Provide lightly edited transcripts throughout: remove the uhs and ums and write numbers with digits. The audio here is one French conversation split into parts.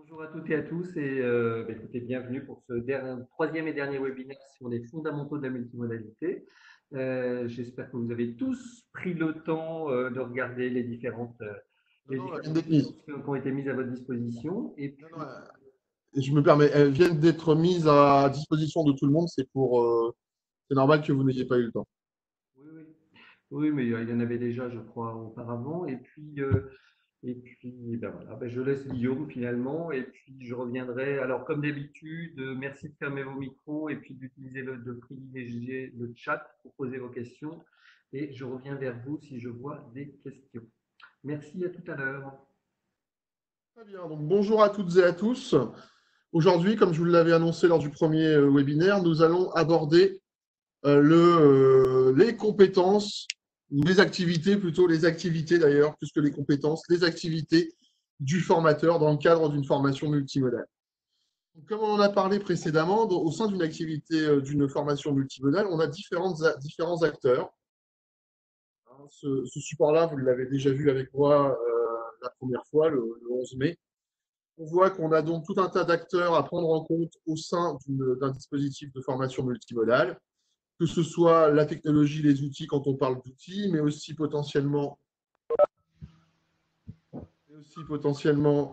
Bonjour à toutes et à tous et écoutez, bienvenue pour ce troisième et dernier webinaire sur les fondamentaux de la multimodalité. J'espère que vous avez tous pris le temps de regarder Non, les non, elles viennent différentes d'être mises. ressources qui ont été mises à votre disposition. Et Non, non, puis, je me permets, elles viennent d'être mises à disposition de tout le monde. C'est normal que vous n'ayez pas eu le temps. oui, oui. Oui, mais il y en avait déjà, je crois, auparavant. Et puis, ben voilà, ben je laisse Guillaume finalement, et puis je reviendrai. Alors, comme d'habitude, merci de fermer vos micros et puis de privilégier le chat pour poser vos questions. Et je reviens vers vous si je vois des questions. Merci, à tout à l'heure. Très bien, donc bonjour à toutes et à tous. Aujourd'hui, comme je vous l'avais annoncé lors du premier webinaire, nous allons aborder les compétences, ou les activités, plutôt les activités d'ailleurs, plus que les compétences, les activités du formateur dans le cadre d'une formation multimodale. Comme on en a parlé précédemment, au sein d'une activité, d'une formation multimodale, on a différents acteurs. Ce support-là, vous l'avez déjà vu avec moi la première fois, le 11 mai. On voit qu'on a donc tout un tas d'acteurs à prendre en compte au sein d'un dispositif de formation multimodale, que ce soit la technologie, les outils quand on parle d'outils, mais aussi potentiellement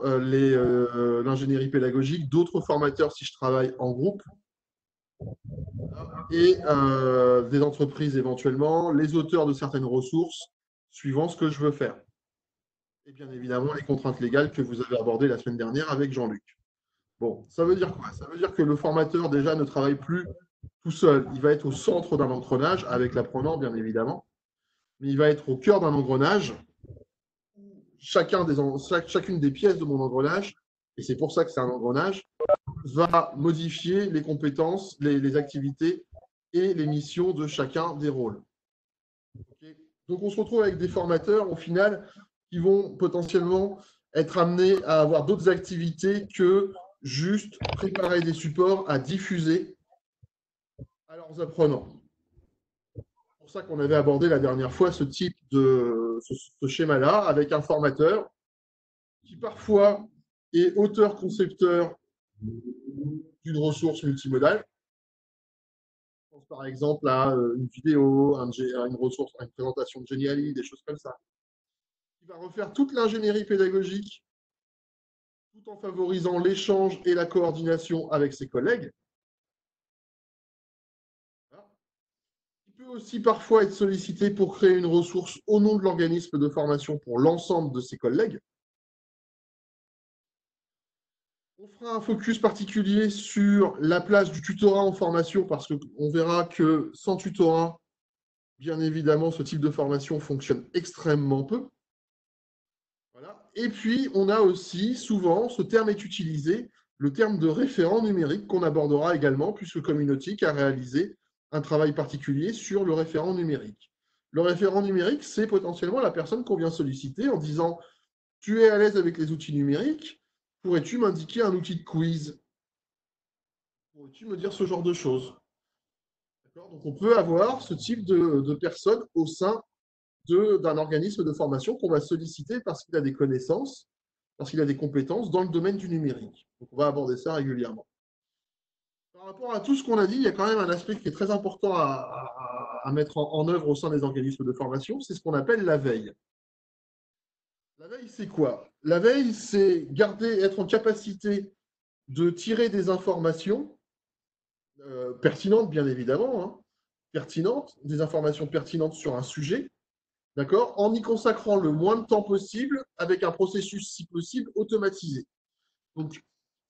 l'ingénierie pédagogique, d'autres formateurs si je travaille en groupe, et des entreprises éventuellement, les auteurs de certaines ressources, suivant ce que je veux faire. Et bien évidemment, les contraintes légales que vous avez abordées la semaine dernière avec Jean-Luc. Bon, ça veut dire quoi? Ça veut dire que le formateur, déjà, ne travaille plus tout seul. Il va être au centre d'un engrenage, avec l'apprenant, bien évidemment, mais il va être au cœur d'un engrenage. Chacune des pièces de mon engrenage, et c'est pour ça que c'est un engrenage, va modifier les compétences, les activités et les missions de chacun des rôles. Okay. Donc, on se retrouve avec des formateurs, au final, qui vont potentiellement être amenés à avoir d'autres activités que juste préparer des supports à diffuser à leurs apprenants. C'est pour ça qu'on avait abordé la dernière fois ce schéma-là, avec un formateur qui parfois est auteur-concepteur d'une ressource multimodale. Je pense par exemple à une vidéo, à une ressource, à une présentation de Geniali, des choses comme ça. Il va refaire toute l'ingénierie pédagogique tout en favorisant l'échange et la coordination avec ses collègues. Il peut aussi parfois être sollicité pour créer une ressource au nom de l'organisme de formation pour l'ensemble de ses collègues. On fera un focus particulier sur la place du tutorat en formation parce qu'on verra que sans tutorat, bien évidemment, ce type de formation fonctionne extrêmement peu. Voilà. Et puis, on a aussi, souvent, ce terme est utilisé, le terme de référent numérique qu'on abordera également, puisque Communautique a réalisé un travail particulier sur le référent numérique. Le référent numérique, c'est potentiellement la personne qu'on vient solliciter en disant « Tu es à l'aise avec les outils numériques, pourrais-tu m'indiquer un outil de quiz? Pourrais-tu me dire ce genre de choses ?» Donc, on peut avoir ce type de personnes au sein d'un organisme de formation qu'on va solliciter parce qu'il a des connaissances, parce qu'il a des compétences dans le domaine du numérique. Donc, on va aborder ça régulièrement. Par rapport à tout ce qu'on a dit, il y a quand même un aspect qui est très important à mettre en œuvre au sein des organismes de formation, c'est ce qu'on appelle la veille. La veille, c'est quoi? La veille, c'est être en capacité de tirer des informations pertinentes, bien évidemment, hein, pertinentes, des informations pertinentes sur un sujet, d'accord, en y consacrant le moins de temps possible avec un processus, si possible, automatisé. Donc,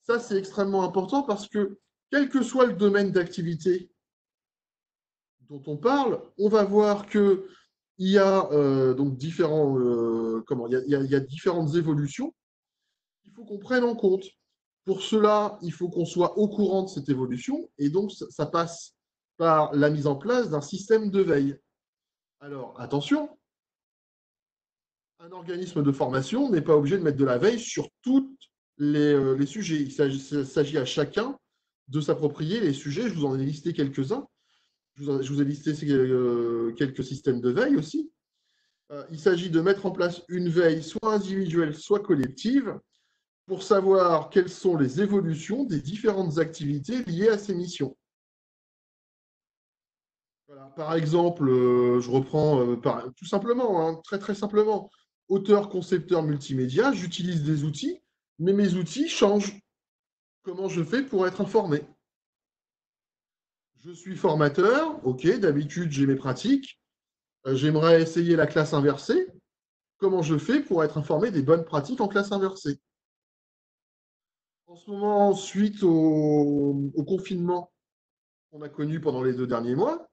ça, c'est extrêmement important parce que, quel que soit le domaine d'activité dont on parle, on va voir qu'il y a donc il y a différentes évolutions qu'il faut qu'on prenne en compte. Pour cela, il faut qu'on soit au courant de cette évolution et donc ça passe par la mise en place d'un système de veille. Alors, attention, un organisme de formation n'est pas obligé de mettre de la veille sur tous les sujets. Il s'agit à chacun de s'approprier les sujets. Je vous en ai listé quelques-uns. Je vous ai listé quelques systèmes de veille aussi. Il s'agit de mettre en place une veille soit individuelle, soit collective, pour savoir quelles sont les évolutions des différentes activités liées à ces missions. Voilà. Par exemple, je reprends tout simplement, hein, très très simplement, auteur, concepteur multimédia, j'utilise des outils, mais mes outils changent. Comment je fais pour être informé? Je suis formateur, ok, d'habitude j'ai mes pratiques, j'aimerais essayer la classe inversée. Comment je fais pour être informé des bonnes pratiques en classe inversée? En ce moment, suite au confinement qu'on a connu pendant les 2 derniers mois,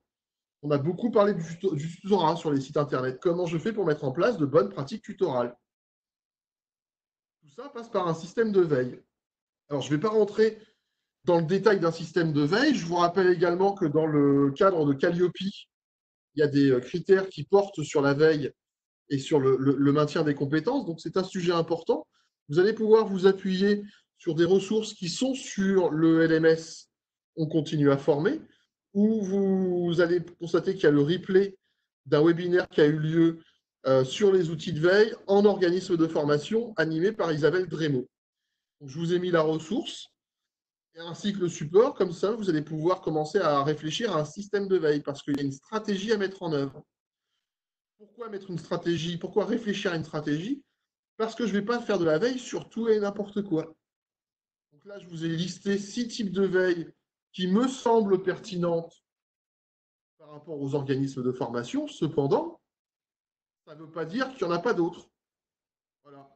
on a beaucoup parlé du tutorat sur les sites internet. Comment je fais pour mettre en place de bonnes pratiques tutorales? Tout ça passe par un système de veille. Alors, je ne vais pas rentrer dans le détail d'un système de veille. Je vous rappelle également que dans le cadre de Calliope, il y a des critères qui portent sur la veille et sur le maintien des compétences. Donc, c'est un sujet important. Vous allez pouvoir vous appuyer sur des ressources qui sont sur le LMS On continue à former, où vous allez constater qu'il y a le replay d'un webinaire qui a eu lieu sur les outils de veille en organisme de formation animé par Isabelle Drémaud. Donc, je vous ai mis la ressource ainsi que le support. Comme ça, vous allez pouvoir commencer à réfléchir à un système de veille parce qu'il y a une stratégie à mettre en œuvre. Pourquoi mettre une stratégie? Pourquoi réfléchir à une stratégie? Parce que je ne vais pas faire de la veille sur tout et n'importe quoi. Donc là, je vous ai listé 6 types de veille qui me semblent pertinentes par rapport aux organismes de formation. Cependant, ça ne veut pas dire qu'il n'y en a pas d'autres. Voilà.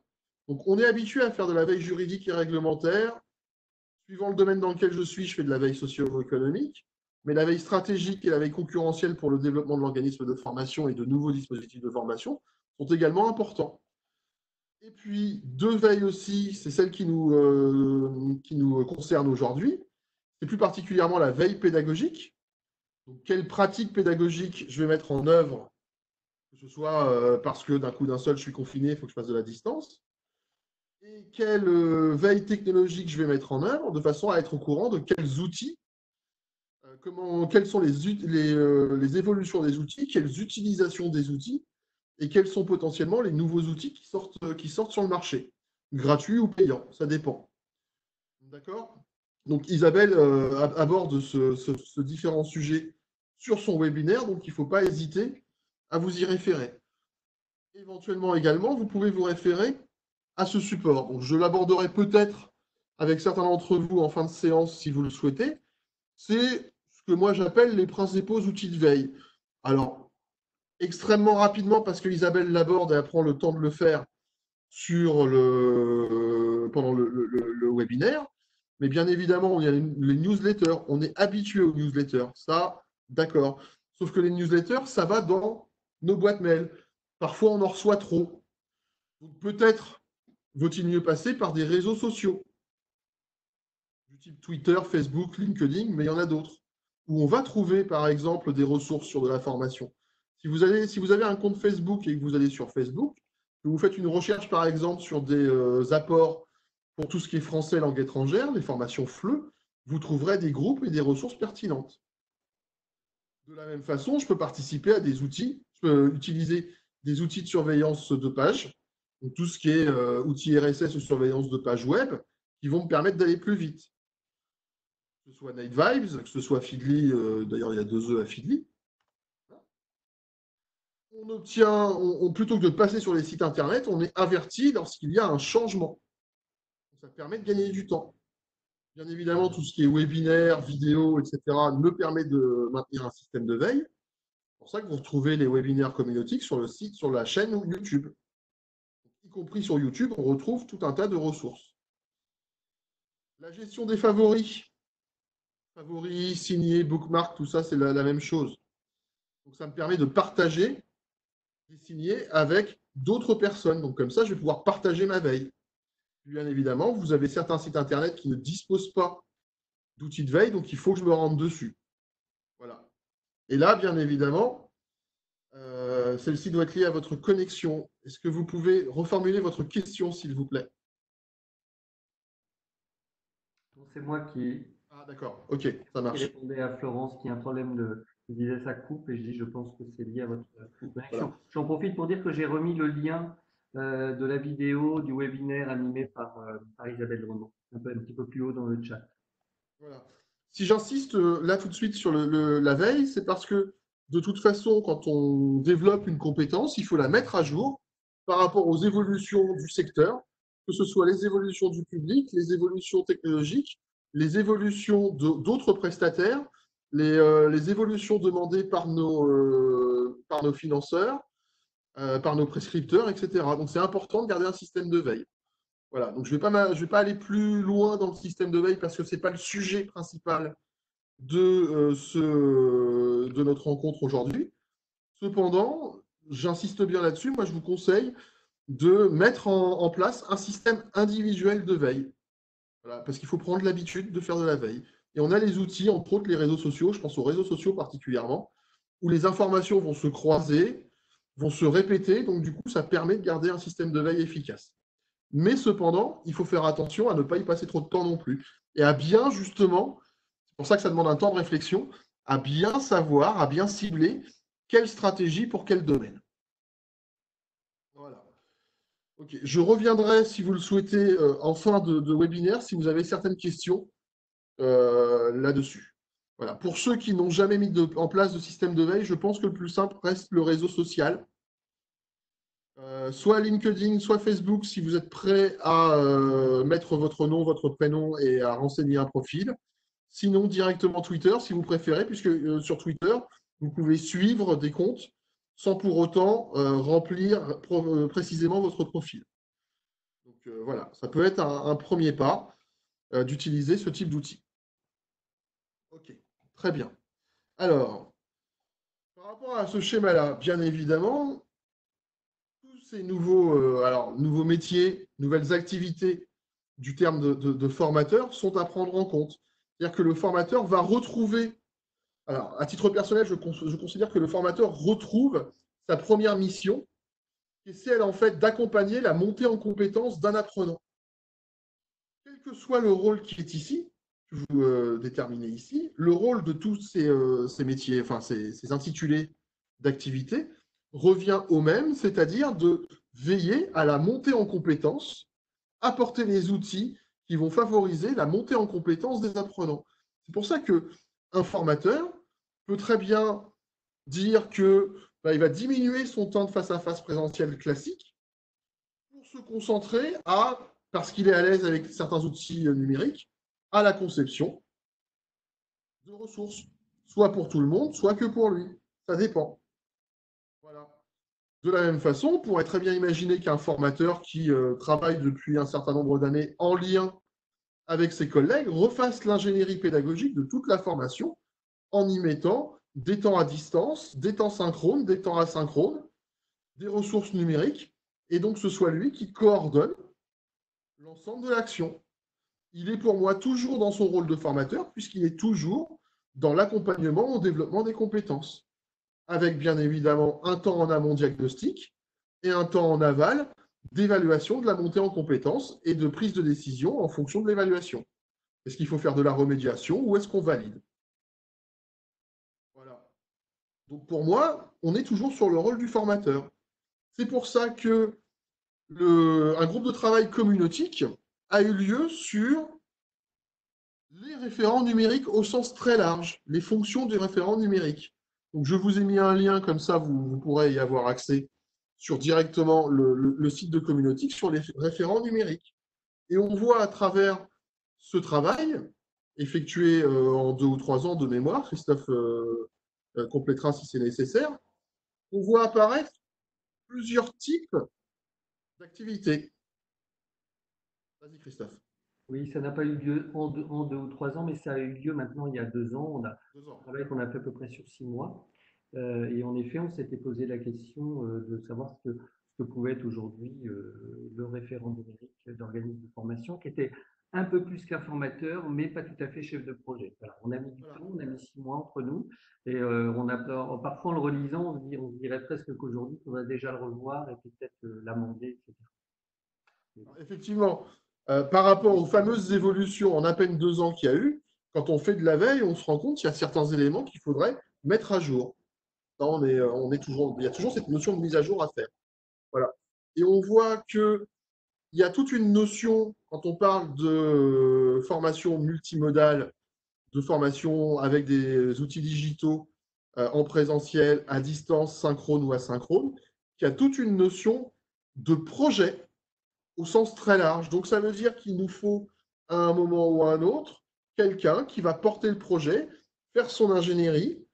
Donc, on est habitué à faire de la veille juridique et réglementaire. Suivant le domaine dans lequel je suis, je fais de la veille socio-économique. Mais la veille stratégique et la veille concurrentielle pour le développement de l'organisme de formation et de nouveaux dispositifs de formation sont également importants. Et puis, 2 veilles aussi, c'est celle qui nous concerne aujourd'hui. C'est plus particulièrement la veille pédagogique. Donc, quelles pratiques pédagogiques je vais mettre en œuvre, que ce soit parce que d'un coup d'un seul, je suis confiné, il faut que je fasse de la distance. Et quelle veille technologique je vais mettre en œuvre de façon à être au courant de quels outils, quelles sont les évolutions des outils, quelles utilisations des outils et quels sont potentiellement les nouveaux outils qui sortent sur le marché, gratuits ou payants, ça dépend. D'accord? Donc Isabelle aborde ce différent sujet sur son webinaire, donc il ne faut pas hésiter à vous y référer. Éventuellement également, vous pouvez vous référer à ce support. Donc, je l'aborderai peut-être avec certains d'entre vous en fin de séance si vous le souhaitez. C'est ce que moi j'appelle les principaux outils de veille. Alors, extrêmement rapidement, parce qu'Isabelle l'aborde et elle prend le temps de le faire pendant le webinaire. Mais bien évidemment, il y a les newsletters. On est habitué aux newsletters. Ça, d'accord. Sauf que les newsletters, ça va dans nos boîtes mail. Parfois, on en reçoit trop. Donc, peut-être vaut-il mieux passer par des réseaux sociaux, du type Twitter, Facebook, LinkedIn, mais il y en a d'autres, où on va trouver, par exemple, des ressources sur de la formation. Si vous avez un compte Facebook et que vous allez sur Facebook, que vous faites une recherche, par exemple, sur des apports pour tout ce qui est français, langue étrangère, les formations FLE, vous trouverez des groupes et des ressources pertinentes. De la même façon, je peux participer à des outils, je peux utiliser des outils de surveillance de page, donc tout ce qui est outils RSS ou surveillance de page web, qui vont me permettre d'aller plus vite. Que ce soit Night Vibes, que ce soit Feedly, d'ailleurs il y a 2 E à Feedly. Plutôt que de passer sur les sites internet, on est averti lorsqu'il y a un changement. Ça permet de gagner du temps. Bien évidemment, tout ce qui est webinaire, vidéo, etc., me permet de maintenir un système de veille. C'est pour ça que vous retrouvez les webinaires communautiques sur le site, sur la chaîne YouTube. Y compris sur YouTube, on retrouve tout un tas de ressources. La gestion des favoris. Favoris, signés, bookmark, tout ça, c'est la même chose. Donc, ça me permet de partager des signés avec d'autres personnes. Donc, comme ça, je vais pouvoir partager ma veille. Bien évidemment, vous avez certains sites Internet qui ne disposent pas d'outils de veille, donc il faut que je me rende dessus. Voilà. Et là, bien évidemment, celle-ci doit être liée à votre connexion. Est-ce que vous pouvez reformuler votre question, s'il vous plaît? C'est moi qui Ah, d'accord. OK, ça marche. répondais à Florence qui a un problème de. Il disait ça coupe et je dis je pense que c'est lié à votre connexion. Voilà. J'en profite pour dire que j'ai remis le lien de la vidéo du webinaire animé par Isabelle Dremont, un petit peu plus haut dans le chat. Voilà. Si j'insiste là tout de suite sur la veille, c'est parce que de toute façon, quand on développe une compétence, il faut la mettre à jour par rapport aux évolutions du secteur, que ce soit les évolutions du public, les évolutions technologiques, les évolutions d'autres prestataires, les évolutions demandées par nos financeurs, par nos prescripteurs, etc. Donc c'est important de garder un système de veille. Voilà, donc je vais pas aller plus loin dans le système de veille parce que ce n'est pas le sujet principal de notre rencontre aujourd'hui. Cependant, j'insiste bien là-dessus, moi je vous conseille de mettre en place un système individuel de veille. Voilà, parce qu'il faut prendre l'habitude de faire de la veille. Et on a les outils, entre autres les réseaux sociaux, je pense aux réseaux sociaux particulièrement, où les informations vont se croiser, vont se répéter, donc du coup ça permet de garder un système de veille efficace. Mais cependant, il faut faire attention à ne pas y passer trop de temps non plus. Et à bien, justement, c'est pour ça que ça demande un temps de réflexion, à bien savoir, à bien cibler quelle stratégie pour quel domaine. Voilà. Ok. Je reviendrai, si vous le souhaitez, en fin de webinaire, si vous avez certaines questions là-dessus. Voilà. Pour ceux qui n'ont jamais mis en place de système de veille, je pense que le plus simple reste le réseau social. Soit LinkedIn, soit Facebook, si vous êtes prêt à mettre votre nom, votre prénom et à renseigner un profil. Sinon, directement Twitter, si vous préférez, puisque sur Twitter, vous pouvez suivre des comptes sans pour autant remplir précisément votre profil. Donc voilà, ça peut être un premier pas d'utiliser ce type d'outil. Ok, très bien. Alors, par rapport à ce schéma-là, bien évidemment, tous ces nouveaux métiers, nouvelles activités du terme de formateur sont à prendre en compte. C'est-à-dire que le formateur va retrouver, alors à titre personnel, je considère que le formateur retrouve sa première mission, qui est celle en fait d'accompagner la montée en compétence d'un apprenant. Quel que soit le rôle qui est ici, que vous déterminez ici, le rôle de tous ces métiers, enfin ces intitulés d'activité, revient au même, c'est-à-dire de veiller à la montée en compétence, apporter les outils qui vont favoriser la montée en compétence des apprenants. C'est pour ça qu'un formateur peut très bien dire que il va diminuer son temps de face-à-face présentiel classique pour se concentrer parce qu'il est à l'aise avec certains outils numériques, à la conception de ressources, soit pour tout le monde, soit que pour lui. Ça dépend. Voilà. De la même façon, on pourrait très bien imaginer qu'un formateur qui travaille depuis un certain nombre d'années en lien avec ses collègues refasse l'ingénierie pédagogique de toute la formation en y mettant des temps à distance, des temps synchrones, des temps asynchrones, des ressources numériques, et donc ce soit lui qui coordonne l'ensemble de l'action. Il est pour moi toujours dans son rôle de formateur, puisqu'il est toujours dans l'accompagnement au développement des compétences, avec bien évidemment un temps en amont diagnostic et un temps en aval d'évaluation de la montée en compétences et de prise de décision en fonction de l'évaluation. Est-ce qu'il faut faire de la remédiation ou est-ce qu'on valide? Voilà. Donc pour moi, on est toujours sur le rôle du formateur. C'est pour ça que un groupe de travail communautique a eu lieu sur les référents numériques au sens très large, les fonctions du référent numérique. Donc je vous ai mis un lien, comme ça vous pourrez y avoir accès sur directement le site de communautique sur les référents numériques. Et on voit à travers ce travail, effectué en 2 ou 3 ans de mémoire, Christophe complétera si c'est nécessaire, on voit apparaître plusieurs types d'activités. Vas-y Christophe. Oui, ça n'a pas eu lieu en 2 ou 3 ans, mais ça a eu lieu maintenant il y a 2 ans. On a un 2 ans. travail qu'on a fait à peu près sur 6 mois. Et en effet, on s'était posé la question de savoir ce que pouvait être aujourd'hui le référent numérique d'organisme de formation, qui était un peu plus qu'un formateur, mais pas tout à fait chef de projet. Voilà, on a mis du temps, on a mis 6 mois entre nous, et parfois en le relisant, on se dirait presque qu'aujourd'hui, il faudrait déjà le revoir et peut-être l'amender, etc. Effectivement, par rapport aux fameuses évolutions en à peine 2 ans qu'il y a eu, quand on fait de la veille, on se rend compte qu'il y a certains éléments qu'il faudrait mettre à jour. Il y a toujours cette notion de mise à jour à faire. Voilà. Et on voit qu'il y a toute une notion, quand on parle de formation multimodale, de formation avec des outils digitaux en présentiel, à distance, synchrone ou asynchrone, qu'il y a toute une notion de projet au sens très large. Donc ça veut dire qu'il nous faut, à un moment ou à un autre, quelqu'un qui va porter le projet, faire son ingénierie,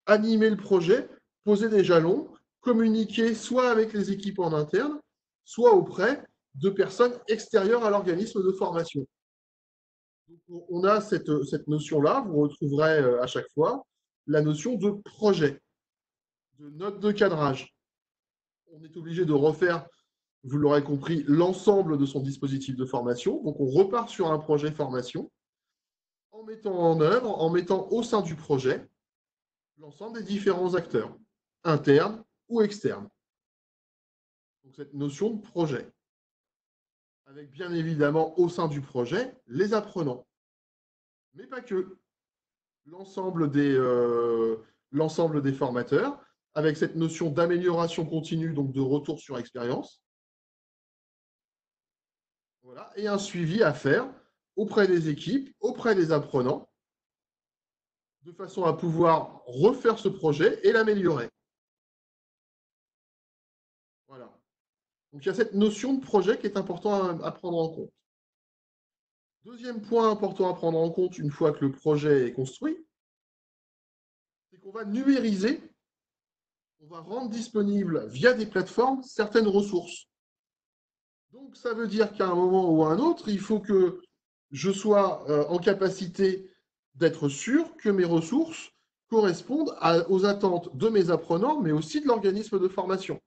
animer le projet, poser des jalons, communiquer soit avec les équipes en interne, soit auprès de personnes extérieures à l'organisme de formation. Donc, on a cette notion-là, vous retrouverez à chaque fois la notion de projet, de note de cadrage. On est obligé de refaire, vous l'aurez compris, l'ensemble de son dispositif de formation. Donc, on repart sur un projet formation en mettant en œuvre, en mettant au sein du projet l'ensemble des différents acteurs, internes ou externes. Donc, cette notion de projet, avec bien évidemment au sein du projet les apprenants, mais pas que, l'ensemble des formateurs, avec cette notion d'amélioration continue, donc de retour sur expérience. Voilà, et un suivi à faire auprès des équipes, auprès des apprenants, de façon à pouvoir refaire ce projet et l'améliorer. Voilà. Donc il y a cette notion de projet qui est important à prendre en compte. Deuxième point important à prendre en compte une fois que le projet est construit, c'est qu'on va numériser, on va rendre disponible via des plateformes certaines ressources. Donc ça veut dire qu'à un moment ou à un autre, il faut que je sois en capacité d'être sûr que mes ressources correspondent aux attentes de mes apprenants, mais aussi de l'organisme de formation.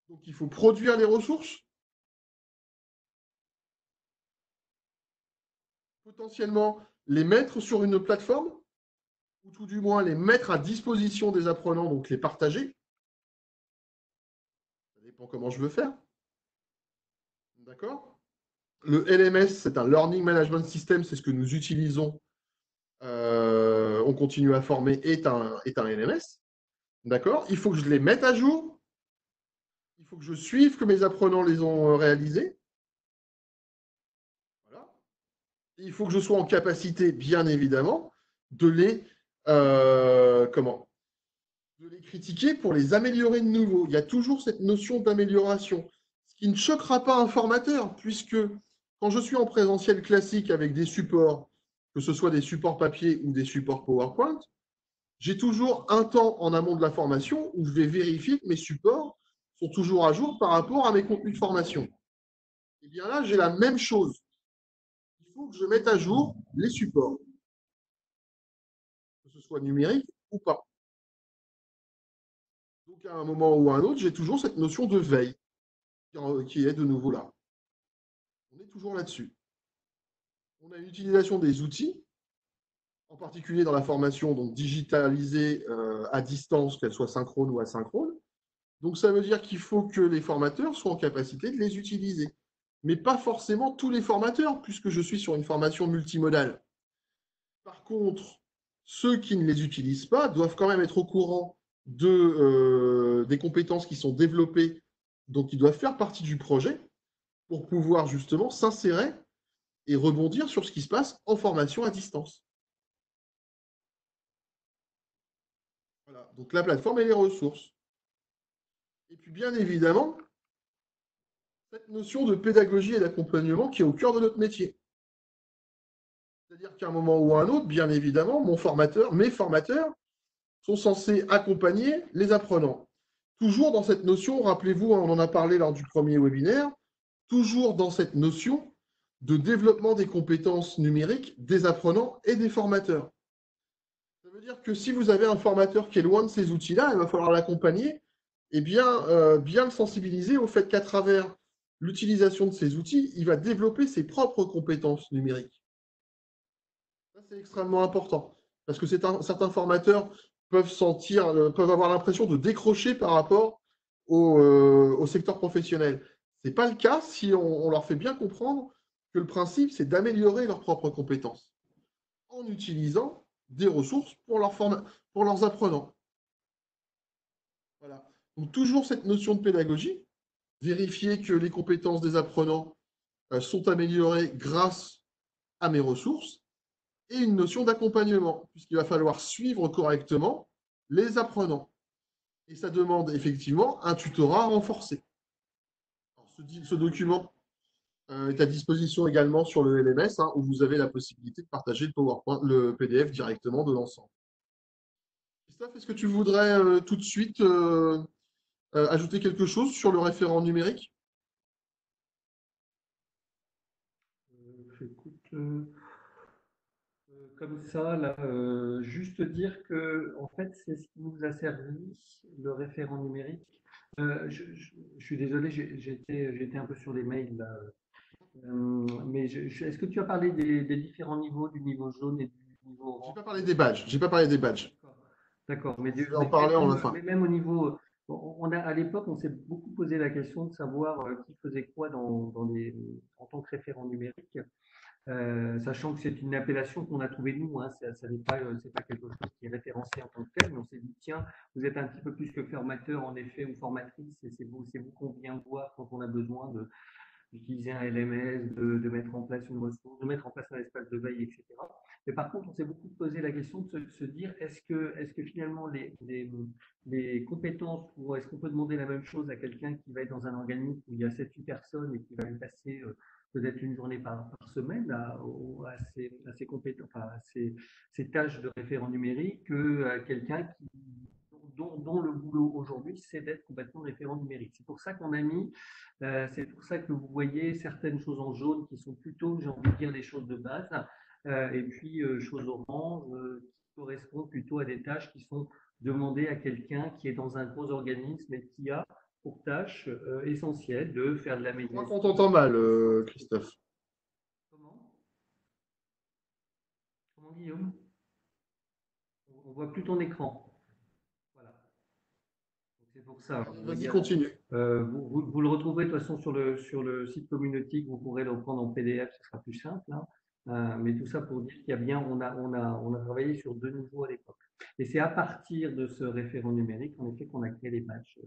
Donc il faut produire les ressources, potentiellement les mettre sur une plateforme, ou tout du moins les mettre à disposition des apprenants, donc les partager. Ça dépend comment je veux faire. D'accord? Le LMS, c'est un Learning Management System, c'est ce que nous utilisons. On continue à former est un LMS. D'accord? Il faut que je les mette à jour. Il faut que je suive que mes apprenants les ont réalisés. Voilà. Et il faut que je sois en capacité, bien évidemment, de les, de les critiquer pour les améliorer de nouveau. Il y a toujours cette notion d'amélioration, ce qui ne choquera pas un formateur, puisque quand je suis en présentiel classique avec des supports, que ce soit des supports papier ou des supports PowerPoint, j'ai toujours un temps en amont de la formation où je vais vérifier que mes supports sont toujours à jour par rapport à mes contenus de formation. Et bien là, j'ai la même chose. Il faut que je mette à jour les supports, que ce soit numérique ou pas. Donc à un moment ou à un autre, j'ai toujours cette notion de veille qui est de nouveau là. On est toujours là-dessus. On a une utilisation des outils, en particulier dans la formation donc digitalisée à distance, qu'elle soit synchrone ou asynchrone. Donc ça veut dire qu'il faut que les formateurs soient en capacité de les utiliser. Mais pas forcément tous les formateurs, puisque je suis sur une formation multimodale. Par contre, ceux qui ne les utilisent pas doivent quand même être au courant des compétences qui sont développées, donc ils doivent faire partie du projet pour pouvoir justement s'insérer et rebondir sur ce qui se passe en formation à distance. Voilà, donc la plateforme et les ressources. Et puis bien évidemment, cette notion de pédagogie et d'accompagnement qui est au cœur de notre métier. C'est-à-dire qu'à un moment ou à un autre, bien évidemment, mes formateurs sont censés accompagner les apprenants. Toujours dans cette notion, rappelez-vous, on en a parlé lors du premier webinaire, toujours dans cette notion de développement des compétences numériques des apprenants et des formateurs. Ça veut dire que si vous avez un formateur qui est loin de ces outils-là, il va falloir l'accompagner et bien le sensibiliser au fait qu'à travers l'utilisation de ces outils, il va développer ses propres compétences numériques. Ça, c'est extrêmement important parce que certains formateurs peuvent avoir l'impression de décrocher par rapport au secteur professionnel. Ce n'est pas le cas si on leur fait bien comprendre que le principe, c'est d'améliorer leurs propres compétences en utilisant des ressources pour leurs apprenants. Voilà. Donc, toujours cette notion de pédagogie vérifier que les compétences des apprenants sont améliorées grâce à mes ressources, et une notion d'accompagnement, puisqu'il va falloir suivre correctement les apprenants. Et ça demande effectivement un tutorat renforcé. Alors, ce document est à disposition également sur le LMS, hein, où vous avez la possibilité de partager le PowerPoint, le PDF directement de l'ensemble. Christophe, est-ce que tu voudrais tout de suite ajouter quelque chose sur le référent numérique? Écoute, comme ça, là, juste dire que, en fait, c'est ce qui nous a servi, le référent numérique. Je suis désolé, j'étais un peu sur les mails là. Mais est-ce que tu as parlé des différents niveaux, du niveau jaune et du niveau J'ai orange? pas parlé des badges. J'ai pas parlé des badges. D'accord, Je vais en parler en la fin. mais même au niveau, à l'époque, on s'est beaucoup posé la question de savoir qui faisait quoi en tant que référent numérique. Sachant que c'est une appellation qu'on a trouvée nous, hein, ça c'est pas quelque chose qui est référencé en tant que tel, mais on s'est dit, tiens, vous êtes un petit peu plus que formateur en effet ou formatrice, et c'est vous qu'on vient voir quand on a besoin d'utiliser un LMS, de mettre en place une ressource, de mettre en place un espace de veille, etc. Mais par contre, on s'est beaucoup posé la question de se dire, est-ce que finalement les compétences, ou est-ce qu'on peut demander la même chose à quelqu'un qui va être dans un organisme où il y a 7-8 personnes et qui va y passer peut-être une journée par semaine à ces compétences, enfin, ces tâches de référent numérique, que quelqu'un dont le boulot aujourd'hui, c'est d'être complètement référent numérique. C'est pour ça qu'on a mis, c'est pour ça que vous voyez certaines choses en jaune qui sont plutôt, j'ai envie de dire, des choses de base, et puis choses orange qui correspondent plutôt à des tâches qui sont demandées à quelqu'un qui est dans un gros organisme et qui a pour tâche essentielle de faire de la Je crois médiation. qu'on t'entend mal, Christophe. Comment? Comment, Guillaume? On voit plus ton écran. Voilà. C'est pour ça. Vas-y, continue. Vous le retrouverez de toute façon sur le site communautique, vous pourrez le reprendre en PDF, ce sera plus simple, hein. Mais tout ça pour dire qu'il y a bien, on a travaillé sur 2 niveaux à l'époque. Et c'est à partir de ce référent numérique, en effet, qu'on a créé les badges,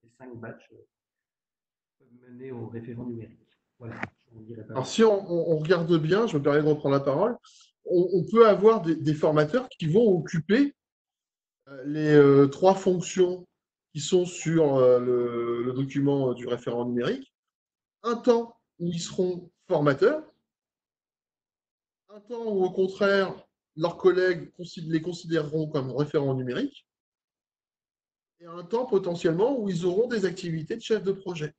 les 5 badges menés au référent numérique. Voilà, je ne dirai pas. Alors, si on regarde bien, je me permets de reprendre la parole, on peut avoir des formateurs qui vont occuper les 3 fonctions qui sont sur le document du référent numérique. Un temps où ils seront formateurs, un temps où, au contraire, leurs collègues les considéreront comme référents numériques, et un temps potentiellement où ils auront des activités de chef de projet.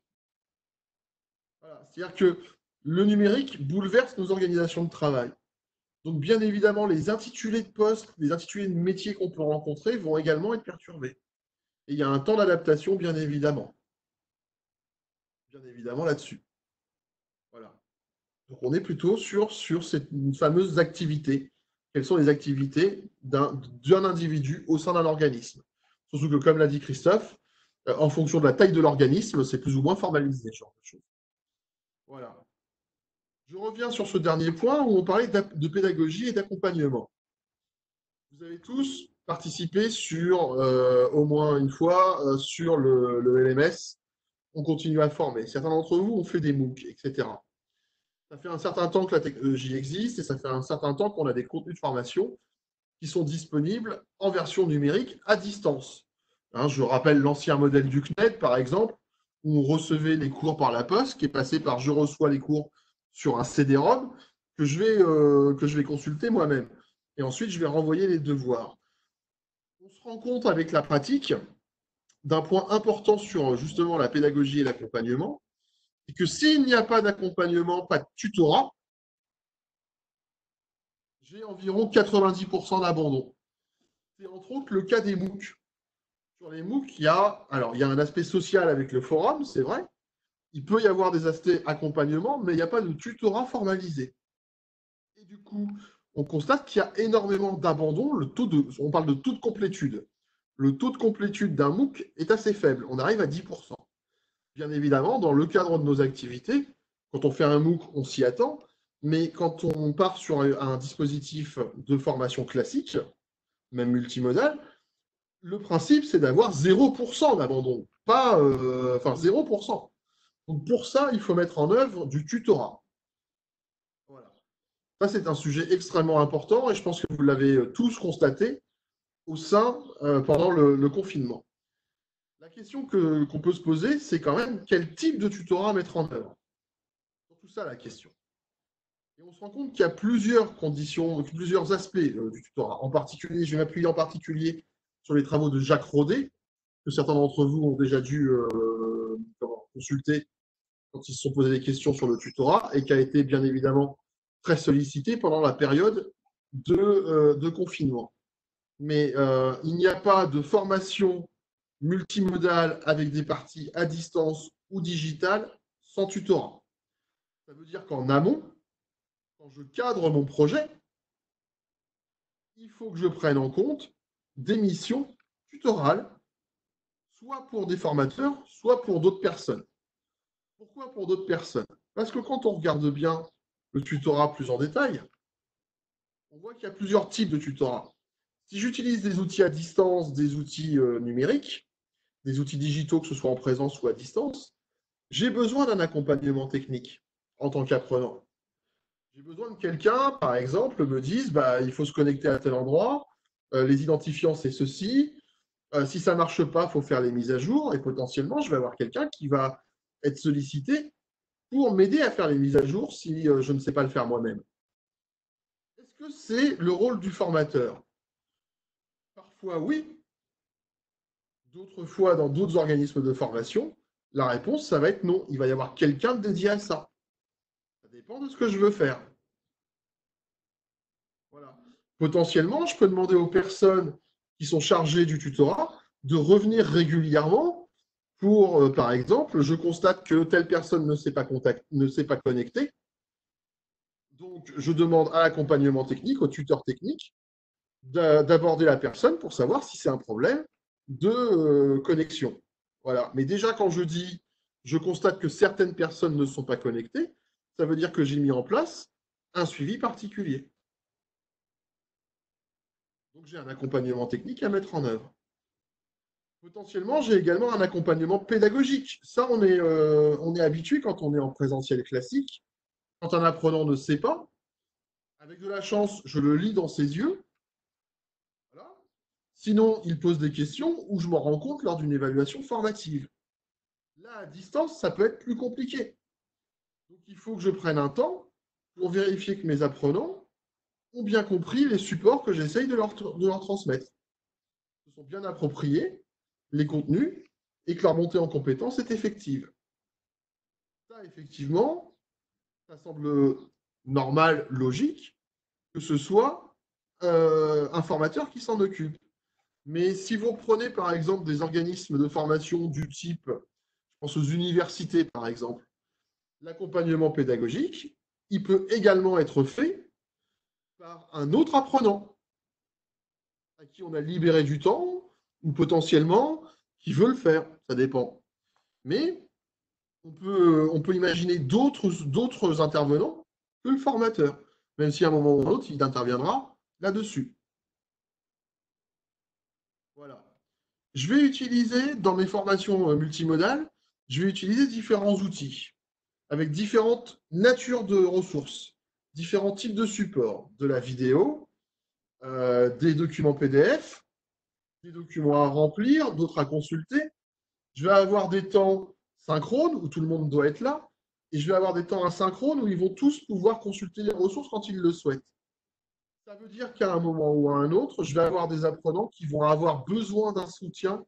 Voilà. C'est-à-dire que le numérique bouleverse nos organisations de travail. Donc, bien évidemment, les intitulés de poste, les intitulés de métier qu'on peut rencontrer vont également être perturbés. Et il y a un temps d'adaptation, bien évidemment. Bien évidemment là-dessus. Voilà. Donc, on est plutôt sur cette fameuse activité. Quelles sont les activités d'un individu au sein d'un organisme? Surtout que, comme l'a dit Christophe, en fonction de la taille de l'organisme, c'est plus ou moins formalisé, ce genre de choses. Voilà. Je reviens sur ce dernier point où on parlait de pédagogie et d'accompagnement. Vous avez tous participé au moins une fois sur le LMS. On continue à former. Certains d'entre vous ont fait des MOOC, etc. Ça fait un certain temps que la technologie existe et ça fait un certain temps qu'on a des contenus de formation qui sont disponibles en version numérique à distance. Hein, je rappelle l'ancien modèle du CNED, par exemple, où on recevait les cours par la poste, qui est passé par je reçois les cours sur un CD-ROM que je vais consulter moi-même. Et ensuite, je vais renvoyer les devoirs. On se rend compte avec la pratique d'un point important sur justement la pédagogie et l'accompagnement, c'est que s'il n'y a pas d'accompagnement, pas de tutorat, j'ai environ 90% d'abandon. C'est entre autres le cas des MOOC. Sur les MOOC, il y a un aspect social avec le forum, c'est vrai. Il peut y avoir des aspects accompagnement, mais il n'y a pas de tutorat formalisé. Et du coup, on constate qu'il y a énormément d'abandon. On parle de taux de complétude. Le taux de complétude d'un MOOC est assez faible. On arrive à 10%. Bien évidemment, dans le cadre de nos activités, quand on fait un MOOC, on s'y attend. Mais quand on part sur un dispositif de formation classique, même multimodal, le principe, c'est d'avoir 0% d'abandon. Pas, 0%. Donc pour ça, il faut mettre en œuvre du tutorat. Voilà. Ça, c'est un sujet extrêmement important et je pense que vous l'avez tous constaté pendant le confinement. La question qu'on peut se poser, c'est quand même quel type de tutorat mettre en œuvre. C'est tout ça la question. Et on se rend compte qu'il y a plusieurs conditions, plusieurs aspects du tutorat. En particulier, je vais m'appuyer en particulier sur les travaux de Jacques Rodet, que certains d'entre vous ont déjà dû consulter quand ils se sont posés des questions sur le tutorat et qui a été bien évidemment très sollicité pendant la période de confinement. Mais il n'y a pas de formation multimodale avec des parties à distance ou digitale sans tutorat. Ça veut dire qu'en amont, quand je cadre mon projet, il faut que je prenne en compte des missions tutorales, soit pour des formateurs, soit pour d'autres personnes. Pourquoi pour d'autres personnes? Parce que quand on regarde bien le tutorat plus en détail, on voit qu'il y a plusieurs types de tutorat. Si j'utilise des outils à distance, des outils numériques, des outils digitaux, que ce soit en présence ou à distance, j'ai besoin d'un accompagnement technique en tant qu'apprenant. J'ai besoin de quelqu'un, par exemple, me dise bah, il faut se connecter à tel endroit, les identifiants, c'est ceci. Si ça ne marche pas, il faut faire les mises à jour et potentiellement, je vais avoir quelqu'un qui va être sollicité pour m'aider à faire les mises à jour si je ne sais pas le faire moi-même. Est-ce que c'est le rôle du formateur? Parfois, oui. D'autres fois, dans d'autres organismes de formation, la réponse, ça va être non. Il va y avoir quelqu'un dédié à ça. Ça dépend de ce que je veux faire. Voilà. Potentiellement, je peux demander aux personnes qui sont chargées du tutorat de revenir régulièrement pour, par exemple, je constate que telle personne ne s'est pas connectée. Donc, je demande à l'accompagnement technique, au tuteur technique, d'aborder la personne pour savoir si c'est un problème de connexion. Voilà. Mais déjà, quand je dis je constate que certaines personnes ne sont pas connectées, ça veut dire que j'ai mis en place un suivi particulier. Donc, j'ai un accompagnement technique à mettre en œuvre. Potentiellement, j'ai également un accompagnement pédagogique. Ça, on est habitué quand on est en présentiel classique. Quand un apprenant ne sait pas, avec de la chance, je le lis dans ses yeux. Voilà. Sinon, il pose des questions ou je m'en rends compte lors d'une évaluation formative. Là, à distance, ça peut être plus compliqué. Donc, il faut que je prenne un temps pour vérifier que mes apprenants ont bien compris les supports que j'essaye de leur transmettre. Ils sont bien appropriés, les contenus, et que leur montée en compétence est effective. Ça, effectivement, ça semble normal, logique, que ce soit un formateur qui s'en occupe. Mais si vous reprenez par exemple des organismes de formation du type, je pense aux universités par exemple, l'accompagnement pédagogique, il peut également être fait par un autre apprenant à qui on a libéré du temps ou potentiellement qui veut le faire, ça dépend. Mais on peut imaginer d'autres intervenants que le formateur, même si à un moment ou à un autre, il interviendra là-dessus. Voilà. Je vais utiliser, dans mes formations multimodales, je vais utiliser différents outils avec différentes natures de ressources, différents types de supports, de la vidéo, des documents PDF, des documents à remplir, d'autres à consulter. Je vais avoir des temps synchrones où tout le monde doit être là, et je vais avoir des temps asynchrones où ils vont tous pouvoir consulter les ressources quand ils le souhaitent. Ça veut dire qu'à un moment ou à un autre, je vais avoir des apprenants qui vont avoir besoin d'un soutien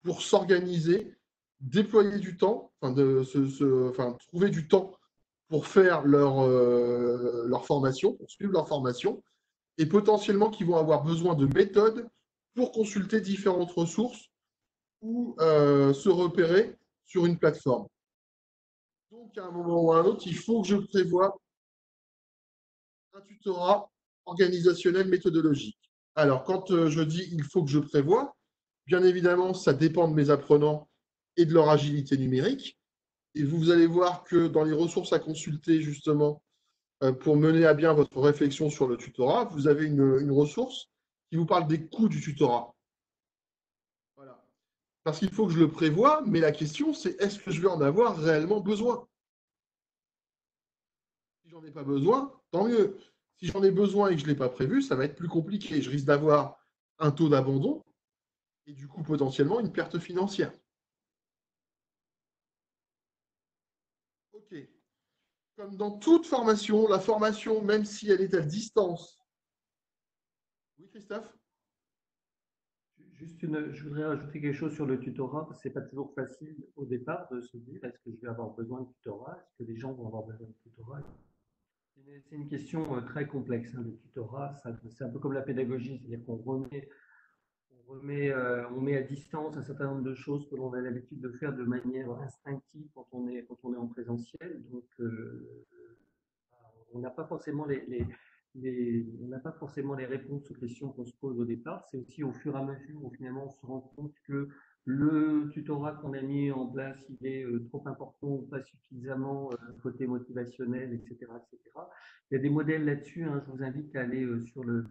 pour s'organiser, déployer du temps, trouver du temps pour faire leur formation, pour suivre leur formation, et potentiellement qui vont avoir besoin de méthodes pour consulter différentes ressources ou se repérer sur une plateforme. Donc, à un moment ou à un autre, il faut que je prévoie un tutorat organisationnel méthodologique. Alors, quand je dis il faut que je prévoie, bien évidemment, ça dépend de mes apprenants et de leur agilité numérique. Et vous allez voir que dans les ressources à consulter, justement, pour mener à bien votre réflexion sur le tutorat, vous avez une ressource qui vous parle des coûts du tutorat. Voilà. Parce qu'il faut que je le prévoie, mais la question, c'est est-ce que je vais en avoir réellement besoin? Si j'en ai pas besoin, tant mieux. Si j'en ai besoin et que je ne l'ai pas prévu, ça va être plus compliqué. Je risque d'avoir un taux d'abandon et du coup potentiellement une perte financière. OK. Comme dans toute formation, la formation, même si elle est à distance. Oui, Christophe? Je voudrais rajouter quelque chose sur le tutorat, parce que c'est pas toujours facile au départ de se dire est-ce que je vais avoir besoin de tutorat, est-ce que les gens vont avoir besoin de tutorat. C'est une question très complexe, hein, le tutorat. C'est un peu comme la pédagogie, c'est-à-dire on met à distance un certain nombre de choses que l'on a l'habitude de faire de manière instinctive quand on est en présentiel. Donc, on n'a pas forcément on n'a pas forcément les réponses aux questions qu'on se pose au départ. C'est aussi au fur et à mesure où finalement on se rend compte que le tutorat qu'on a mis en place, il est trop important ou pas suffisamment côté motivationnel, etc., etc. Il y a des modèles là-dessus, hein. Je vous invite à aller sur le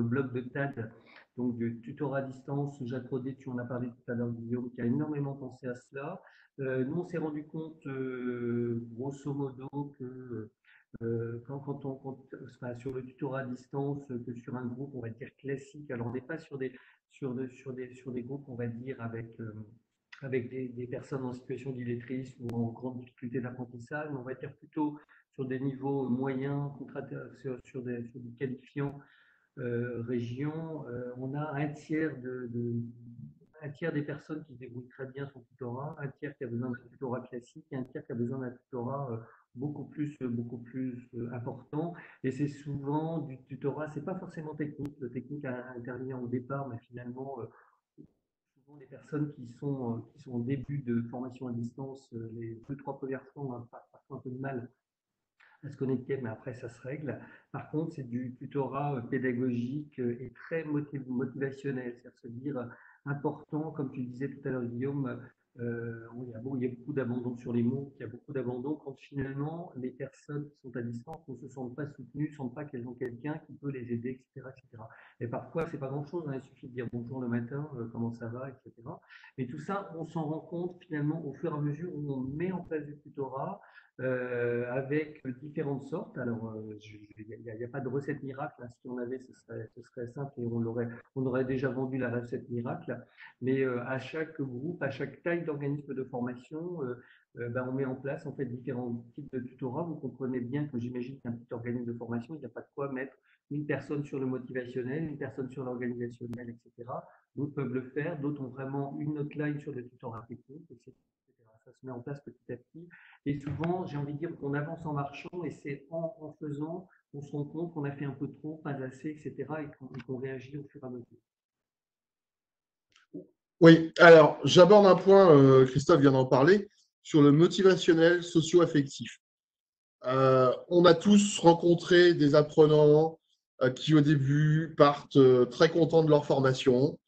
blog de TAD, donc du tutorat à distance. Jacques Rodet, tu en as parlé tout à l'heure, Guillaume, qui a énormément pensé à cela. Nous, on s'est rendu compte, grosso modo, que enfin, sur le tutorat à distance, que sur un groupe, on va dire classique, alors on n'est pas sur des groupes, on va dire, avec des personnes en situation d'illettrisme ou en grande difficulté d'apprentissage, mais on va dire plutôt sur des niveaux moyens, sur des qualifiants régions, on a un tiers des personnes qui se débrouillent très bien sur tutorat, un tiers qui a besoin d'un tutorat classique et un tiers qui a besoin d'un tutorat beaucoup plus important. Et c'est souvent du tutorat, c'est pas forcément technique. Le technique intervient au départ, mais finalement, souvent les personnes qui sont au début de formation à distance, les deux, trois premières fois, on a parfois un peu de mal à se connecter, mais après ça se règle. Par contre, c'est du tutorat pédagogique et très motivationnel, c'est-à-dire se dire important, comme tu disais tout à l'heure, Guillaume, il y a beaucoup d'abandon sur les mots, il y a beaucoup d'abandon quand finalement les personnes qui sont à distance ne se sentent pas soutenues, ne sentent pas qu'elles ont quelqu'un qui peut les aider, etc. etc. Et parfois, c'est pas grand-chose, hein, il suffit de dire bonjour le matin, comment ça va, etc. Mais tout ça, on s'en rend compte finalement au fur et à mesure où on met en place du tutorat, avec différentes sortes. Alors, il n'y a pas de recette miracle, hein. Si on avait, ce serait simple et on aurait déjà vendu la recette miracle. Mais à chaque groupe, à chaque taille d'organisme de formation, on met en place en fait différents types de tutorats. Vous comprenez bien que j'imagine qu'un petit organisme de formation, il n'y a pas de quoi mettre une personne sur le motivationnel, une personne sur l'organisationnel, etc. D'autres peuvent le faire, d'autres ont vraiment une autre line sur le tutorat technique, etc. Ça se met en place petit à petit. Et souvent, j'ai envie de dire qu'on avance en marchant et c'est en faisant qu'on se rend compte qu'on a fait un peu trop, pas assez, etc. et qu'on réagit au fur et à mesure. Oui, alors j'aborde un point, Christophe vient d'en parler, sur le motivationnel socio-affectif. On a tous rencontré des apprenants qui au début partent très contents de leur formation.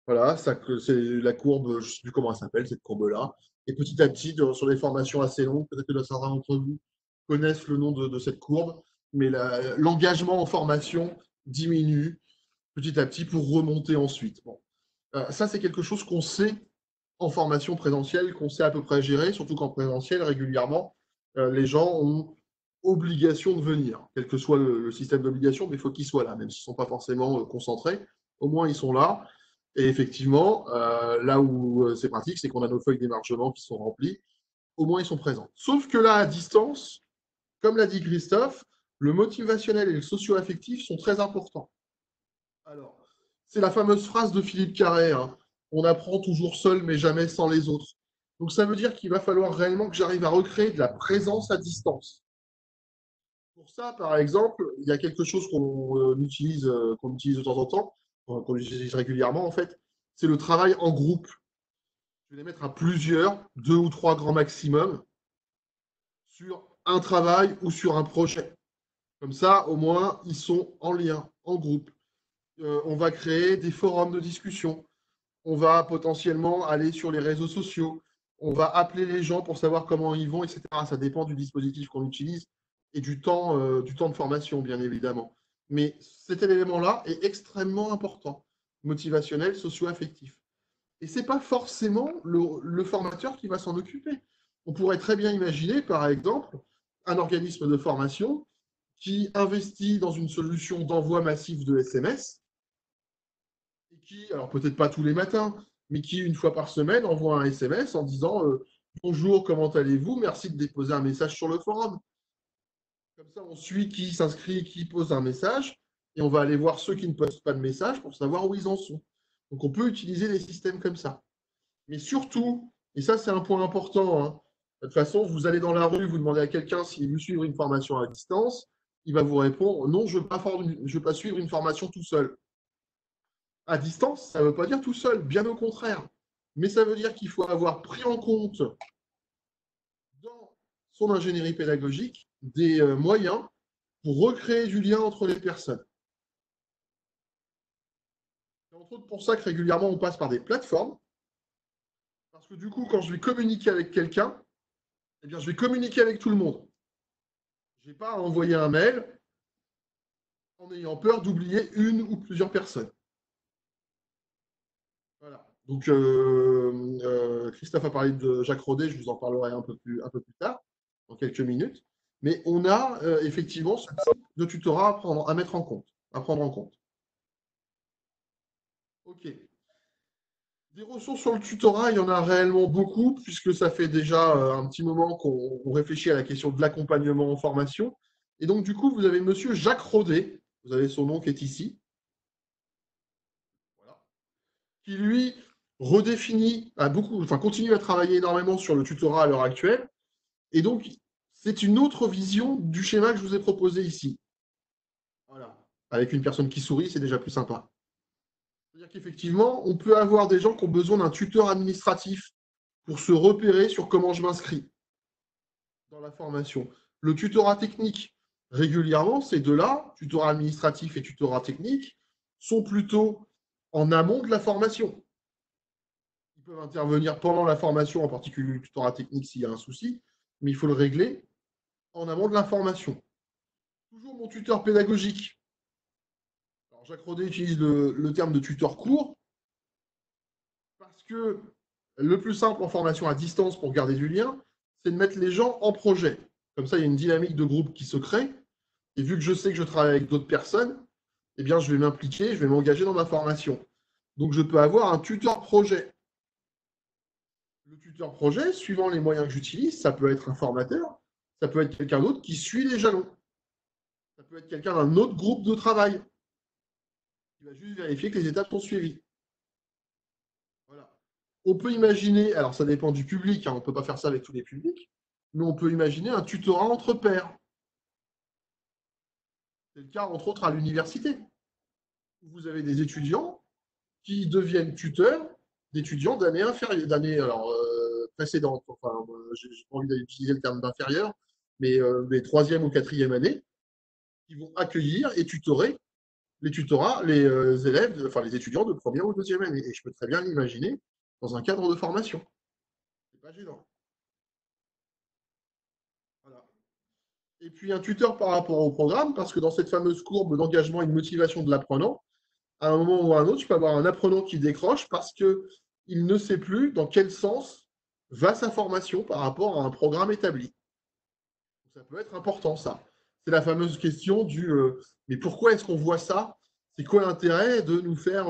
Voilà, ça, c'est la courbe, je ne sais plus comment elle s'appelle, cette courbe-là. Et petit à petit, sur des formations assez longues, peut-être que certains d'entre vous connaissent le nom de cette courbe, mais l'engagement en formation diminue petit à petit pour remonter ensuite. Bon. Ça, c'est quelque chose qu'on sait en formation présentielle, qu'on sait à peu près gérer, surtout qu'en présentiel, régulièrement, les gens ont obligation de venir, quel que soit le système d'obligation, mais il faut qu'ils soient là, même s'ils ne sont pas forcément concentrés, au moins ils sont là. Et effectivement, là où c'est pratique, c'est qu'on a nos feuilles d'émargement qui sont remplies, au moins ils sont présents. Sauf que là, à distance, comme l'a dit Christophe, le motivationnel et le socio-affectif sont très importants. Alors, c'est la fameuse phrase de Philippe Carré, hein, on apprend toujours seul, mais jamais sans les autres. Donc ça veut dire qu'il va falloir réellement que j'arrive à recréer de la présence à distance. Pour ça, par exemple, il y a quelque chose qu'on utilise de temps en temps, qu'on utilise régulièrement en fait, c'est le travail en groupe. Je vais les mettre à plusieurs, 2 ou 3 grands maximum, sur un travail ou sur un projet. Comme ça, au moins, ils sont en lien, en groupe. On va créer des forums de discussion. On va potentiellement aller sur les réseaux sociaux. On va appeler les gens pour savoir comment ils vont, etc. Ça dépend du dispositif qu'on utilise et du temps de formation, bien évidemment. Mais cet élément-là est extrêmement important, motivationnel, socio-affectif. Et ce n'est pas forcément le formateur qui va s'en occuper. On pourrait très bien imaginer, par exemple, un organisme de formation qui investit dans une solution d'envoi massif de SMS et qui, alors peut-être pas tous les matins, mais qui, une fois par semaine, envoie un SMS en disant bonjour, comment allez-vous? Merci de déposer un message sur le forum. Comme ça, on suit qui s'inscrit, qui pose un message, et on va aller voir ceux qui ne postent pas de message pour savoir où ils en sont. Donc, on peut utiliser des systèmes comme ça. Mais surtout, et ça, c'est un point important, hein, de toute façon, vous allez dans la rue, vous demandez à quelqu'un s'il veut suivre une formation à distance, il va vous répondre non, je ne veux pas suivre une formation tout seul. À distance, ça ne veut pas dire tout seul, bien au contraire. Mais ça veut dire qu'il faut avoir pris en compte dans son ingénierie pédagogique des moyens pour recréer du lien entre les personnes. C'est entre autres pour ça que régulièrement on passe par des plateformes, parce que du coup, quand je vais communiquer avec quelqu'un, eh bien, je vais communiquer avec tout le monde. Je n'ai pas à envoyer un mail en ayant peur d'oublier une ou plusieurs personnes. Voilà. Donc, Christophe a parlé de Jacques Rodet, je vous en parlerai un peu plus tard, dans quelques minutes. Mais on a effectivement ce type de tutorat à mettre en compte, à prendre en compte. OK. Des ressources sur le tutorat, il y en a réellement beaucoup, puisque ça fait déjà un petit moment qu'on réfléchit à la question de l'accompagnement en formation. Et donc, du coup, vous avez monsieur Jacques Rodet, vous avez son nom qui est ici, voilà, qui lui redéfinit, continue à travailler énormément sur le tutorat à l'heure actuelle. Et donc, c'est une autre vision du schéma que je vous ai proposé ici. Voilà. Avec une personne qui sourit, c'est déjà plus sympa. C'est-à-dire qu'effectivement, on peut avoir des gens qui ont besoin d'un tuteur administratif pour se repérer sur comment je m'inscris dans la formation. Le tutorat technique, régulièrement, ces deux-là, tutorat administratif et tutorat technique, sont plutôt en amont de la formation. Ils peuvent intervenir pendant la formation, en particulier le tutorat technique s'il y a un souci, mais il faut le régler en amont de la formation. Toujours mon tuteur pédagogique. Alors, Jacques Rodet utilise le terme de tuteur court parce que le plus simple en formation à distance pour garder du lien, c'est de mettre les gens en projet. Comme ça, il y a une dynamique de groupe qui se crée. Et vu que je sais que je travaille avec d'autres personnes, eh bien, je vais m'impliquer, je vais m'engager dans ma formation. Donc, je peux avoir un tuteur projet. Le tuteur projet, suivant les moyens que j'utilise, ça peut être un formateur, ça peut être quelqu'un d'autre qui suit les jalons. Ça peut être quelqu'un d'un autre groupe de travail qui va juste vérifier que les étapes sont suivies. Voilà. On peut imaginer, alors ça dépend du public, hein, on ne peut pas faire ça avec tous les publics, mais on peut imaginer un tutorat entre pairs. C'est le cas, entre autres, à l'université. Vous avez des étudiants qui deviennent tuteurs d'étudiants d'années inférieures, précédentes. Enfin, je n'ai pas envie d'utiliser le terme d'inférieur, mais des troisième ou quatrième années, qui vont accueillir et tutorer les élèves, enfin les étudiants de première ou deuxième année. Et je peux très bien l'imaginer dans un cadre de formation. C'est pas gênant. Voilà. Et puis un tuteur par rapport au programme, parce que dans cette fameuse courbe d'engagement et de motivation de l'apprenant, à un moment ou à un autre, tu peux avoir un apprenant qui décroche parce qu'il ne sait plus dans quel sens va sa formation par rapport à un programme établi. Ça peut être important, ça. C'est la fameuse question du mais pourquoi est-ce qu'on voit ça? C'est quoi l'intérêt de nous faire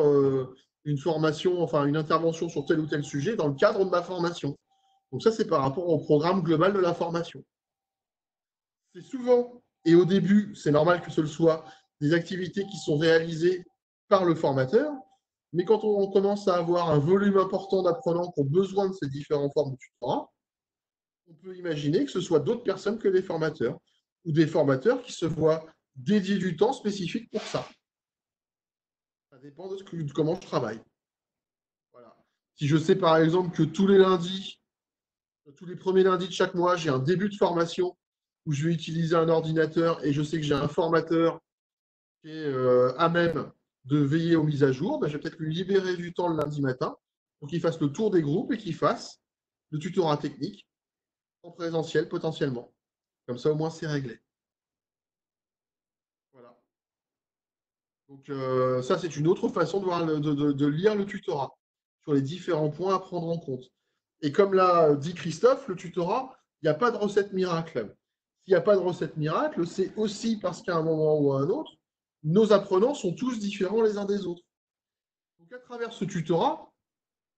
une formation, enfin une intervention sur tel ou tel sujet dans le cadre de ma formation? Donc ça, c'est par rapport au programme global de la formation. C'est souvent, et au début, c'est normal que ce le soit, des activités qui sont réalisées par le formateur, mais quand on commence à avoir un volume important d'apprenants qui ont besoin de ces différentes formes de tutorat, on peut imaginer que ce soit d'autres personnes que des formateurs, ou des formateurs qui se voient dédier du temps spécifique pour ça. Ça dépend de comment je travaille. Voilà. Si je sais par exemple que tous les lundis, tous les premiers lundis de chaque mois, j'ai un début de formation où je vais utiliser un ordinateur et je sais que j'ai un formateur qui est à même de veiller aux mises à jour, ben, je vais peut-être lui libérer du temps le lundi matin pour qu'il fasse le tour des groupes et qu'il fasse le tutorat technique en présentiel potentiellement. Comme ça, au moins, c'est réglé. Voilà. Donc, ça, c'est une autre façon de lire le tutorat. sur les différents points à prendre en compte. Et comme l'a dit Christophe, le tutorat, il n'y a pas de recette miracle. S'il n'y a pas de recette miracle, c'est aussi parce qu'à un moment ou à un autre, nos apprenants sont tous différents les uns des autres. Donc à travers ce tutorat,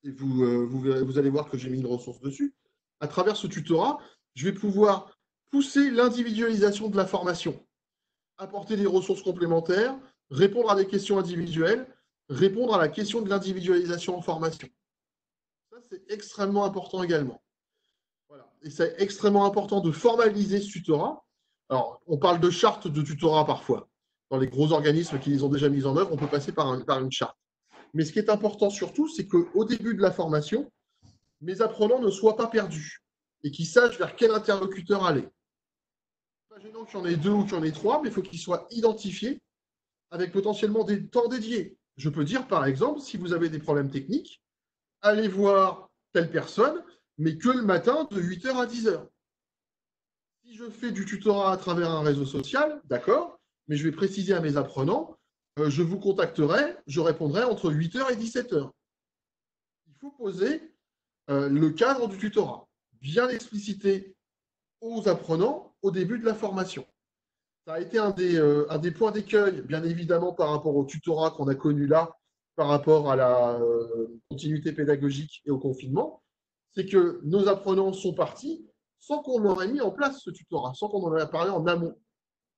et vous allez voir que j'ai mis une ressource dessus, à travers ce tutorat, je vais pouvoir pousser l'individualisation de la formation, apporter des ressources complémentaires, répondre à des questions individuelles, répondre à la question de l'individualisation en formation. Ça, c'est extrêmement important également. Voilà. Et c'est extrêmement important de formaliser ce tutorat. Alors, on parle de charte de tutorat parfois. Dans les gros organismes qui les ont déjà mis en œuvre, on peut passer par une charte. Mais ce qui est important surtout, c'est qu'au début de la formation, mes apprenants ne soient pas perdus et qu'ils sachent vers quel interlocuteur aller. Pas gênant qu'il y en ait 2 ou qu'il y en ait 3, mais il faut qu'ils soient identifiés avec potentiellement des temps dédiés. Je peux dire, par exemple, si vous avez des problèmes techniques, allez voir telle personne, mais que le matin de 8h à 10h. Si je fais du tutorat à travers un réseau social, d'accord, mais je vais préciser à mes apprenants, je vous contacterai, je répondrai entre 8h et 17h. Il faut poser le cadre du tutorat, bien explicité aux apprenants au début de la formation. Ça a été un des points d'écueil, bien évidemment, par rapport au tutorat qu'on a connu là, par rapport à la continuité pédagogique et au confinement, c'est que nos apprenants sont partis sans qu'on aurait mis en place ce tutorat, sans qu'on en ait parlé en amont.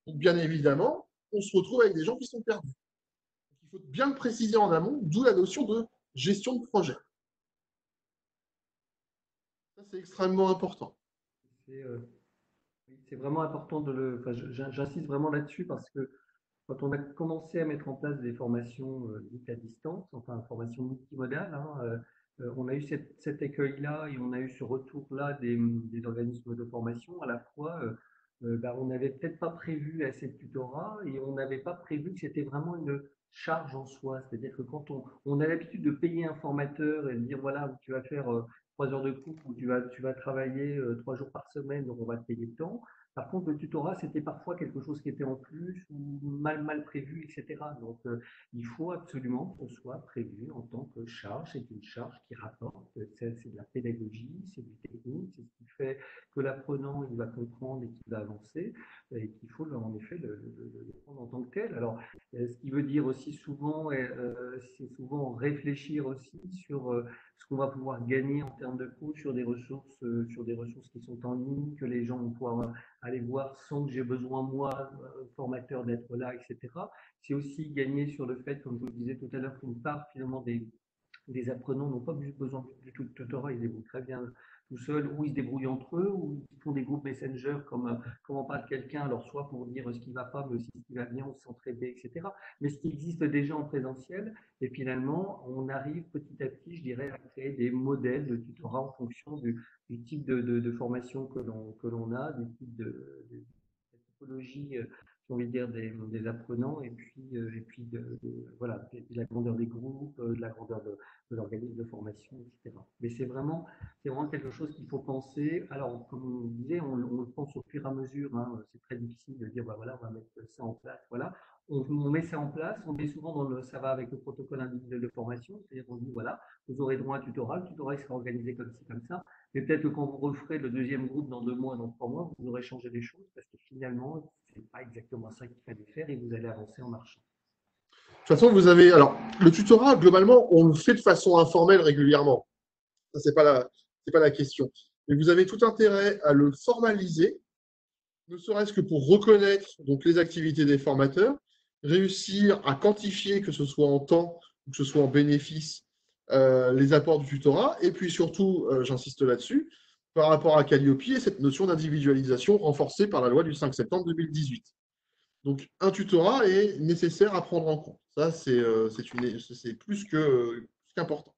Donc, bien évidemment, on se retrouve avec des gens qui sont perdus. Donc, il faut bien le préciser en amont, d'où la notion de gestion de projet. Ça, c'est extrêmement important. C'est vraiment important de le. Enfin, j'insiste vraiment là-dessus parce que quand on a commencé à mettre en place des formations dites à distance, enfin formations multimodales, hein, on a eu cet écueil-là et on a eu ce retour-là des organismes de formation. À la fois, on n'avait peut-être pas prévu assez de tutorat et on n'avait pas prévu que c'était vraiment une charge en soi. C'est-à-dire que quand on a l'habitude de payer un formateur et de dire voilà, tu vas faire 3 heures de cours ou tu vas travailler 3 jours par semaine, donc on va te payer le temps. Par contre, le tutorat, c'était parfois quelque chose qui était en plus ou mal prévu, etc. Donc, il faut absolument qu'on soit prévu en tant que charge. C'est une charge qui rapporte, c'est de la pédagogie, c'est du technique, c'est ce qui fait que l'apprenant, il va comprendre et qu'il va avancer, et qu'il faut en effet le prendre en tant que tel. Alors, ce qui veut dire aussi souvent, c'est souvent réfléchir aussi sur ce qu'on va pouvoir gagner en termes de coûts sur des ressources qui sont en ligne, que les gens vont pouvoir aller voir sans que j'ai besoin, moi, formateur, d'être là, etc. C'est aussi gagner sur le fait, comme je vous le disais tout à l'heure, qu'une part finalement des apprenants n'ont pas besoin du tout de tutorat, ils débrouillent très bien tout seuls, ou ils se débrouillent entre eux, ou ils font des groupes Messenger comme on parle de quelqu'un, alors soit pour dire ce qui ne va pas, mais aussi ce qui va bien, on s'entraider, etc. Mais ce qui existe déjà en présentiel, et finalement, on arrive petit à petit, je dirais, à créer des modèles de tutorat en fonction du type de formation que l'on a, du type de typologie, j'ai envie de dire, des apprenants, et puis voilà, de la grandeur des groupes, de la grandeur de l'organisme de formation, etc. Mais c'est vraiment quelque chose qu'il faut penser. Alors, comme on disait, on le pense au fur et à mesure. Hein, c'est très difficile de dire, bah, voilà, on va mettre ça en place. Voilà. On met ça en place, on met souvent ça va avec le protocole individuel de formation, c'est-à-dire qu'on dit, voilà, vous aurez droit à un tutorat, le tutorat il sera organisé comme ci, comme ça. Mais peut-être que quand vous referez le deuxième groupe dans 2 mois, dans 3 mois, vous aurez changé des choses parce que finalement, ce n'est pas exactement ça qu'il fallait faire et vous allez avancer en marchant. De toute façon, vous avez. Alors, le tutorat, globalement, on le fait de façon informelle régulièrement. Ça, c'est pas la question. Mais vous avez tout intérêt à le formaliser, ne serait-ce que pour reconnaître donc, les activités des formateurs, réussir à quantifier, que ce soit en temps ou que ce soit en bénéfice, les apports du tutorat, et puis surtout, j'insiste là-dessus, par rapport à Calliope et cette notion d'individualisation renforcée par la loi du 5 septembre 2018. Donc, un tutorat est nécessaire à prendre en compte. Ça, c'est plus qu'important.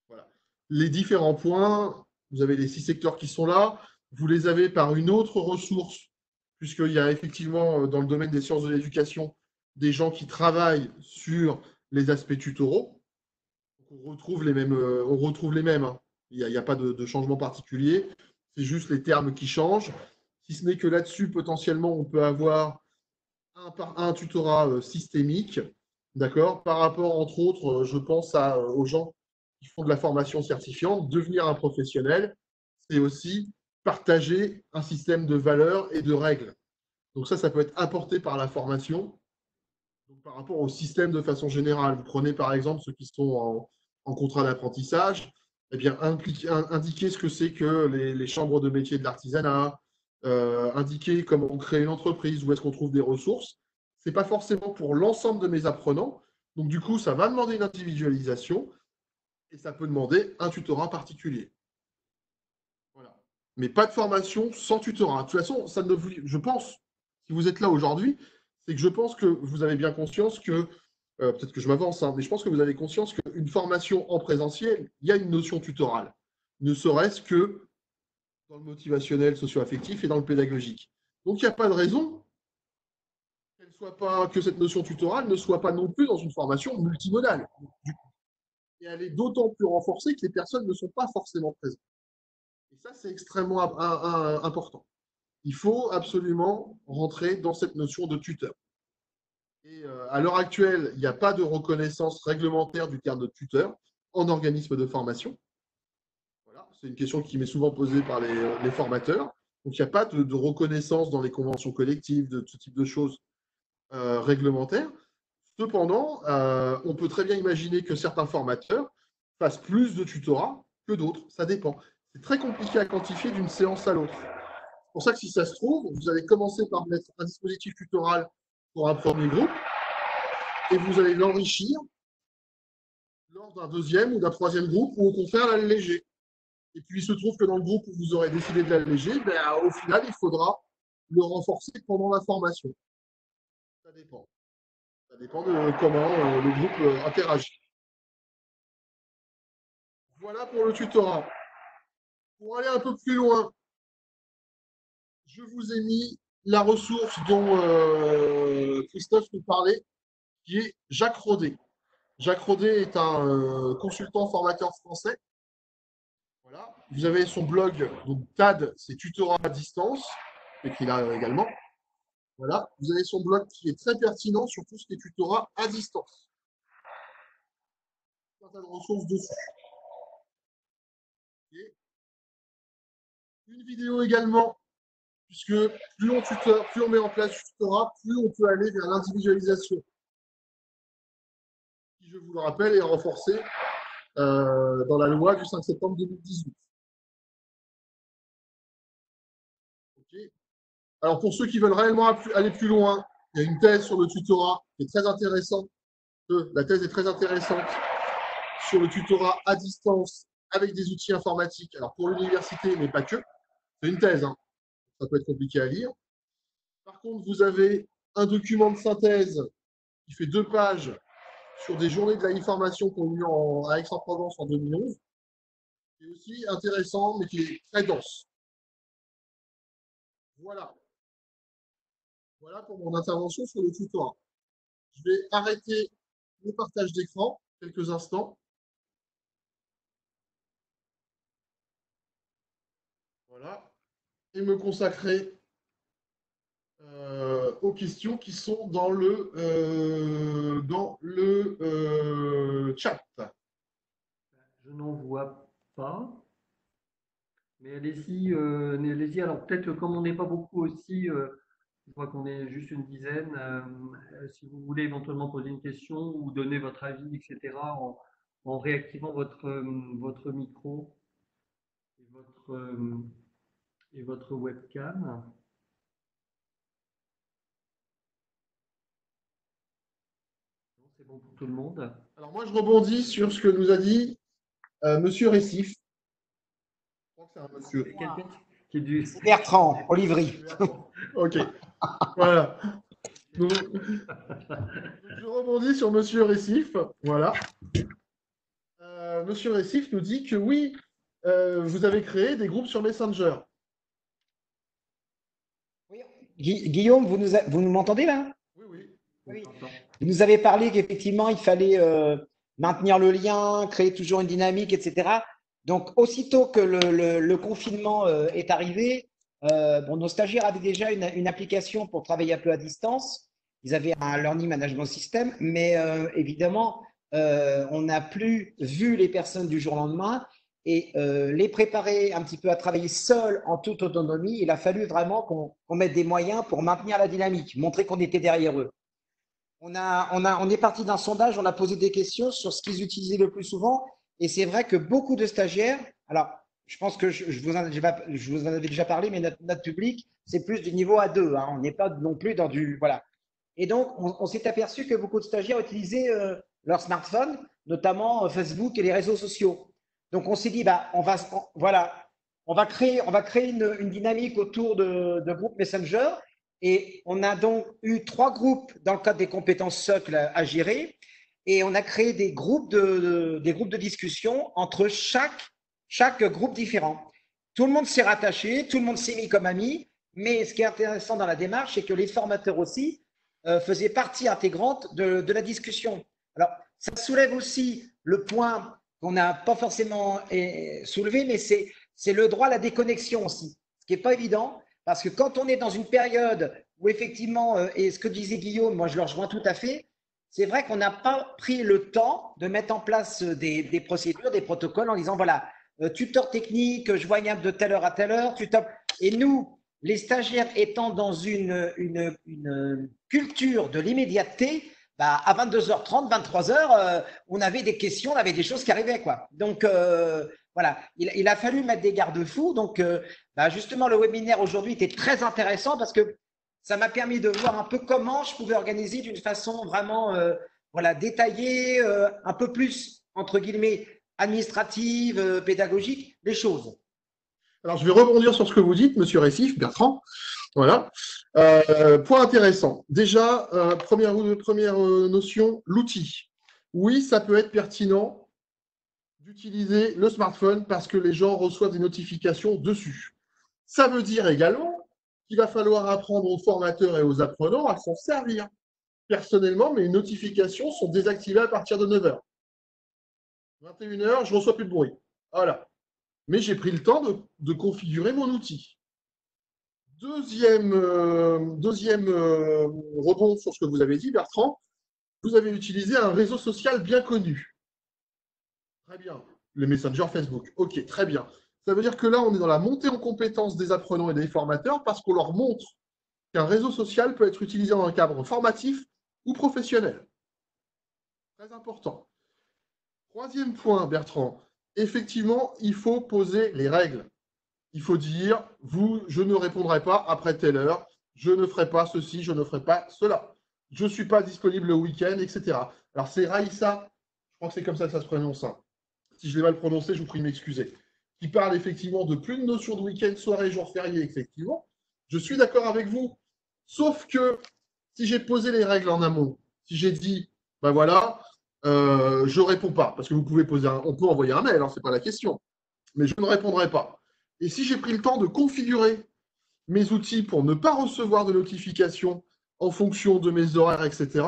Voilà. Les différents points, vous avez les 6 secteurs qui sont là, vous les avez par une autre ressource, puisqu'il y a effectivement dans le domaine des sciences de l'éducation des gens qui travaillent sur les aspects tutoraux. On retrouve les mêmes. Hein. Il n'y a pas de changement particulier. C'est juste les termes qui changent. Si ce n'est que là-dessus, potentiellement, on peut avoir un tutorat systémique, d'accord, par rapport, entre autres, je pense aux gens qui font de la formation certifiante, devenir un professionnel, c'est aussi partager un système de valeurs et de règles. Donc ça peut être apporté par la formation. Donc, par rapport au système de façon générale, vous prenez par exemple ceux qui sont en contrat d'apprentissage, eh bien, indiquer ce que c'est que les chambres de métier de l'artisanat, indiquer comment on crée une entreprise, où est-ce qu'on trouve des ressources. Ce n'est pas forcément pour l'ensemble de mes apprenants. Donc, du coup, ça va demander une individualisation et ça peut demander un tutorat particulier. Voilà. Mais pas de formation sans tutorat. De toute façon, je pense, si vous êtes là aujourd'hui, c'est que je pense que vous avez bien conscience que, peut-être que je m'avance, hein, mais je pense que vous avez conscience qu'une formation en présentiel, il y a une notion tutorale, ne serait-ce que dans le motivationnel, socio-affectif et dans le pédagogique. Donc, il n'y a pas de raison que cette notion tutorale ne soit pas non plus dans une formation multimodale. Et elle est d'autant plus renforcée que les personnes ne sont pas forcément présentes. Et ça, c'est extrêmement important. Il faut absolument rentrer dans cette notion de tuteur. Et à l'heure actuelle, il n'y a pas de reconnaissance réglementaire du terme de tuteur en organisme de formation. Voilà. C'est une question qui m'est souvent posée par les formateurs. Donc, il n'y a pas de reconnaissance dans les conventions collectives, de ce type de choses réglementaires. Cependant, on peut très bien imaginer que certains formateurs fassent plus de tutorat que d'autres. Ça dépend. C'est très compliqué à quantifier d'une séance à l'autre. C'est pour ça que si ça se trouve, vous allez commencer par mettre un dispositif tutoral pour un premier groupe et vous allez l'enrichir lors d'un deuxième ou d'un troisième groupe ou au contraire l'alléger. Et puis il se trouve que dans le groupe où vous aurez décidé de l'alléger, ben, au final, il faudra le renforcer pendant la formation. Ça dépend. Ça dépend de comment le groupe interagit. Voilà pour le tutorat. Pour aller un peu plus loin, je vous ai mis la ressource dont Christophe nous parlait, qui est Jacques Rodet. Jacques Rodet est un consultant formateur français. Voilà. Vous avez son blog, donc TAD, c'est tutorat à distance, écrit là également. Voilà. Vous avez son blog qui est très pertinent sur tout ce qui est tutorat à distance. Il y a un tas de ressources dessus. Et une vidéo également, puisque plus on tuteur, plus on met en place du tutorat, plus on peut aller vers l'individualisation, qui, je vous le rappelle, est renforcée dans la loi du 5 septembre 2018. Okay. Alors, pour ceux qui veulent réellement aller plus loin, il y a une thèse sur le tutorat qui est très intéressante. La thèse est très intéressante sur le tutorat à distance avec des outils informatiques. Alors, pour l'université, mais pas que. C'est une thèse, hein. Ça peut être compliqué à lire. Par contre, vous avez un document de synthèse qui fait 2 pages sur des journées de l'information qu'on a eues à Aix-en-Provence en 2011, qui est aussi intéressant, mais qui est très dense. Voilà. Voilà pour mon intervention sur le tutorat. Je vais arrêter le partage d'écran quelques instants. Voilà. Et me consacrer aux questions qui sont dans le chat. Je n'en vois pas. Mais allez-y, allez-y. Alors peut-être comme on n'est pas beaucoup aussi, je vois qu'on est juste une dizaine. Si vous voulez éventuellement poser une question ou donner votre avis, etc., en réactivant votre micro et votre webcam. C'est bon pour tout le monde. Alors moi, je rebondis sur ce que nous a dit Monsieur Récif. Je crois que c'est un monsieur. Quelqu'un qui est du… Bertrand, Olivry. Ok. Voilà. Donc, je rebondis sur Monsieur Récif. Voilà. Monsieur Récif nous dit que oui, vous avez créé des groupes sur Messenger. Oui. Guillaume, vous nous m'entendez là? Oui. Oui. Vous nous avez parlé qu'effectivement, il fallait maintenir le lien, créer toujours une dynamique, etc. Donc, aussitôt que le confinement est arrivé, nos stagiaires avaient déjà une application pour travailler un peu à distance. Ils avaient un learning management system, mais évidemment, on n'a plus vu les personnes du jour au lendemain et les préparer un petit peu à travailler seuls en toute autonomie. Il a fallu vraiment qu'on mette des moyens pour maintenir la dynamique, montrer qu'on était derrière eux. On est parti d'un sondage, on a posé des questions sur ce qu'ils utilisaient le plus souvent. Et c'est vrai que beaucoup de stagiaires, alors je pense que je vous en avais déjà parlé, mais notre public, c'est plus du niveau A2. Hein, on n'est pas non plus dans du. Voilà. Et donc, on s'est aperçu que beaucoup de stagiaires utilisaient leur smartphone, notamment Facebook et les réseaux sociaux. Donc, on s'est dit, bah, voilà, on va créer une dynamique autour de groupes Messenger. Et on a donc eu 3 groupes dans le cadre des compétences socles à gérer. Et on a créé des groupes de discussion entre chaque groupe différent. Tout le monde s'est rattaché, tout le monde s'est mis comme ami. Mais ce qui est intéressant dans la démarche, c'est que les formateurs aussi faisaient partie intégrante de la discussion. Alors, ça soulève aussi le point qu'on n'a pas forcément soulevé, mais c'est le droit à la déconnexion aussi, ce qui n'est pas évident, parce que quand on est dans une période où effectivement, et ce que disait Guillaume, moi je le rejoins tout à fait, c'est vrai qu'on n'a pas pris le temps de mettre en place des procédures, des protocoles en disant voilà, tuteur technique, joignable de telle heure à telle heure, tuteur. Et nous, les stagiaires étant dans une culture de l'immédiateté, bah, à 22h30, 23h, on avait des questions, on avait des choses qui arrivaient, quoi. Donc, voilà, il a fallu mettre des garde-fous. Donc, bah, justement, le webinaire aujourd'hui était très intéressant parce que ça m'a permis de voir un peu comment je pouvais organiser d'une façon vraiment voilà, détaillée, un peu plus, entre guillemets, administrative, pédagogique, les choses. Alors, je vais rebondir sur ce que vous dites, Monsieur Récif, Bertrand. Voilà. Point intéressant. Déjà, première notion, l'outil. Oui, ça peut être pertinent d'utiliser le smartphone parce que les gens reçoivent des notifications dessus. Ça veut dire également qu'il va falloir apprendre aux formateurs et aux apprenants à s'en servir. Personnellement, mes notifications sont désactivées à partir de 9h. 21h, je ne reçois plus de bruit. Voilà. Mais j'ai pris le temps de configurer mon outil. Deuxième rebond sur ce que vous avez dit, Bertrand, vous avez utilisé un réseau social bien connu. Très bien. Le Messenger Facebook. Ok, très bien. Ça veut dire que là, on est dans la montée en compétence des apprenants et des formateurs parce qu'on leur montre qu'un réseau social peut être utilisé dans un cadre formatif ou professionnel. Très important. Troisième point, Bertrand. Effectivement, il faut poser les règles. Il faut dire, je ne répondrai pas après telle heure, je ne ferai pas ceci, je ne ferai pas cela. Je ne suis pas disponible le week-end, etc. Alors, c'est Raïssa, je crois que c'est comme ça que ça se prononce. Hein. Si je l'ai mal prononcé, je vous prie de m'excuser. Qui parle effectivement de plus de notion de week-end, soirée, jour férié, effectivement. Je suis d'accord avec vous. Sauf que si j'ai posé les règles en amont, si j'ai dit, ben voilà, je ne réponds pas, parce que vous pouvez on peut envoyer un mail, hein, ce n'est pas la question, mais je ne répondrai pas. Et si j'ai pris le temps de configurer mes outils pour ne pas recevoir de notifications en fonction de mes horaires, etc.,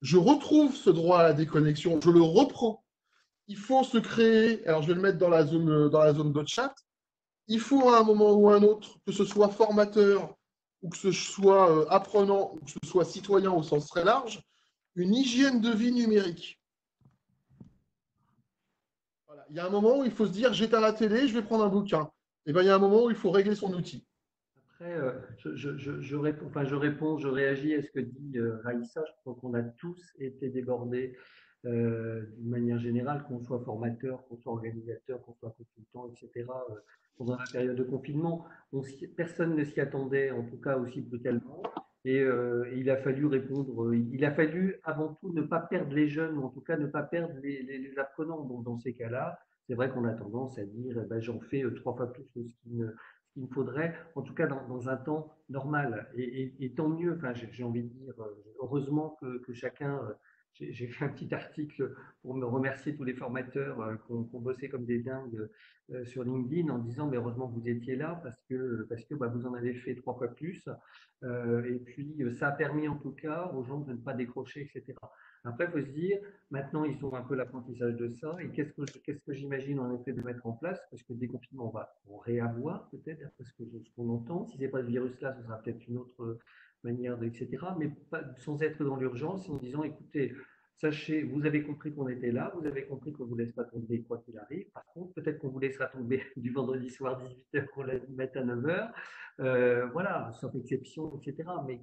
je retrouve ce droit à la déconnexion, je le reprends. Il faut se créer, alors je vais le mettre dans la zone de chat, il faut à un moment ou à un autre, que ce soit formateur ou que ce soit apprenant ou que ce soit citoyen au sens très large, une hygiène de vie numérique. Voilà. Il y a un moment où il faut se dire j'éteins la télé, je vais prendre un bouquin. Et bien, il y a un moment où il faut régler son outil. Après, je réponds, je réagis à ce que dit Raïssa. Je crois qu'on a tous été débordés d'une manière générale, qu'on soit formateur, qu'on soit organisateur, qu'on soit consultant, etc., pendant la période de confinement. Personne ne s'y attendait, en tout cas aussi brutalement. Et il a fallu répondre, il a fallu avant tout ne pas perdre les jeunes, ou en tout cas ne pas perdre les apprenants. Donc, dans ces cas-là, c'est vrai qu'on a tendance à dire eh ben, j'en fais 3 fois plus que ce qu'il me faudrait, en tout cas dans un temps normal. Et tant mieux, enfin, j'ai envie de dire, heureusement que chacun. J'ai fait un petit article pour me remercier tous les formateurs qui ont bossé comme des dingues sur LinkedIn en disant mais heureusement que vous étiez là parce que bah, vous en avez fait 3 fois plus. Et puis ça a permis en tout cas aux gens de ne pas décrocher, etc. Après, il faut se dire, maintenant ils ont un peu l'apprentissage de ça et qu'est-ce que j'imagine en effet de mettre en place parce que le déconfinement on va en réavoir peut-être après ce qu'on entend. Si ce n'est pas le virus là, ce sera peut-être une autre manière de, etc. Mais pas, sans être dans l'urgence, en disant écoutez, sachez, vous avez compris qu'on était là, vous avez compris qu'on ne vous laisse pas tomber quoi qu'il arrive. Par contre, peut-être qu'on vous laissera tomber du vendredi soir 18h au lundi matin 9h. Voilà, sauf exception, etc. Mais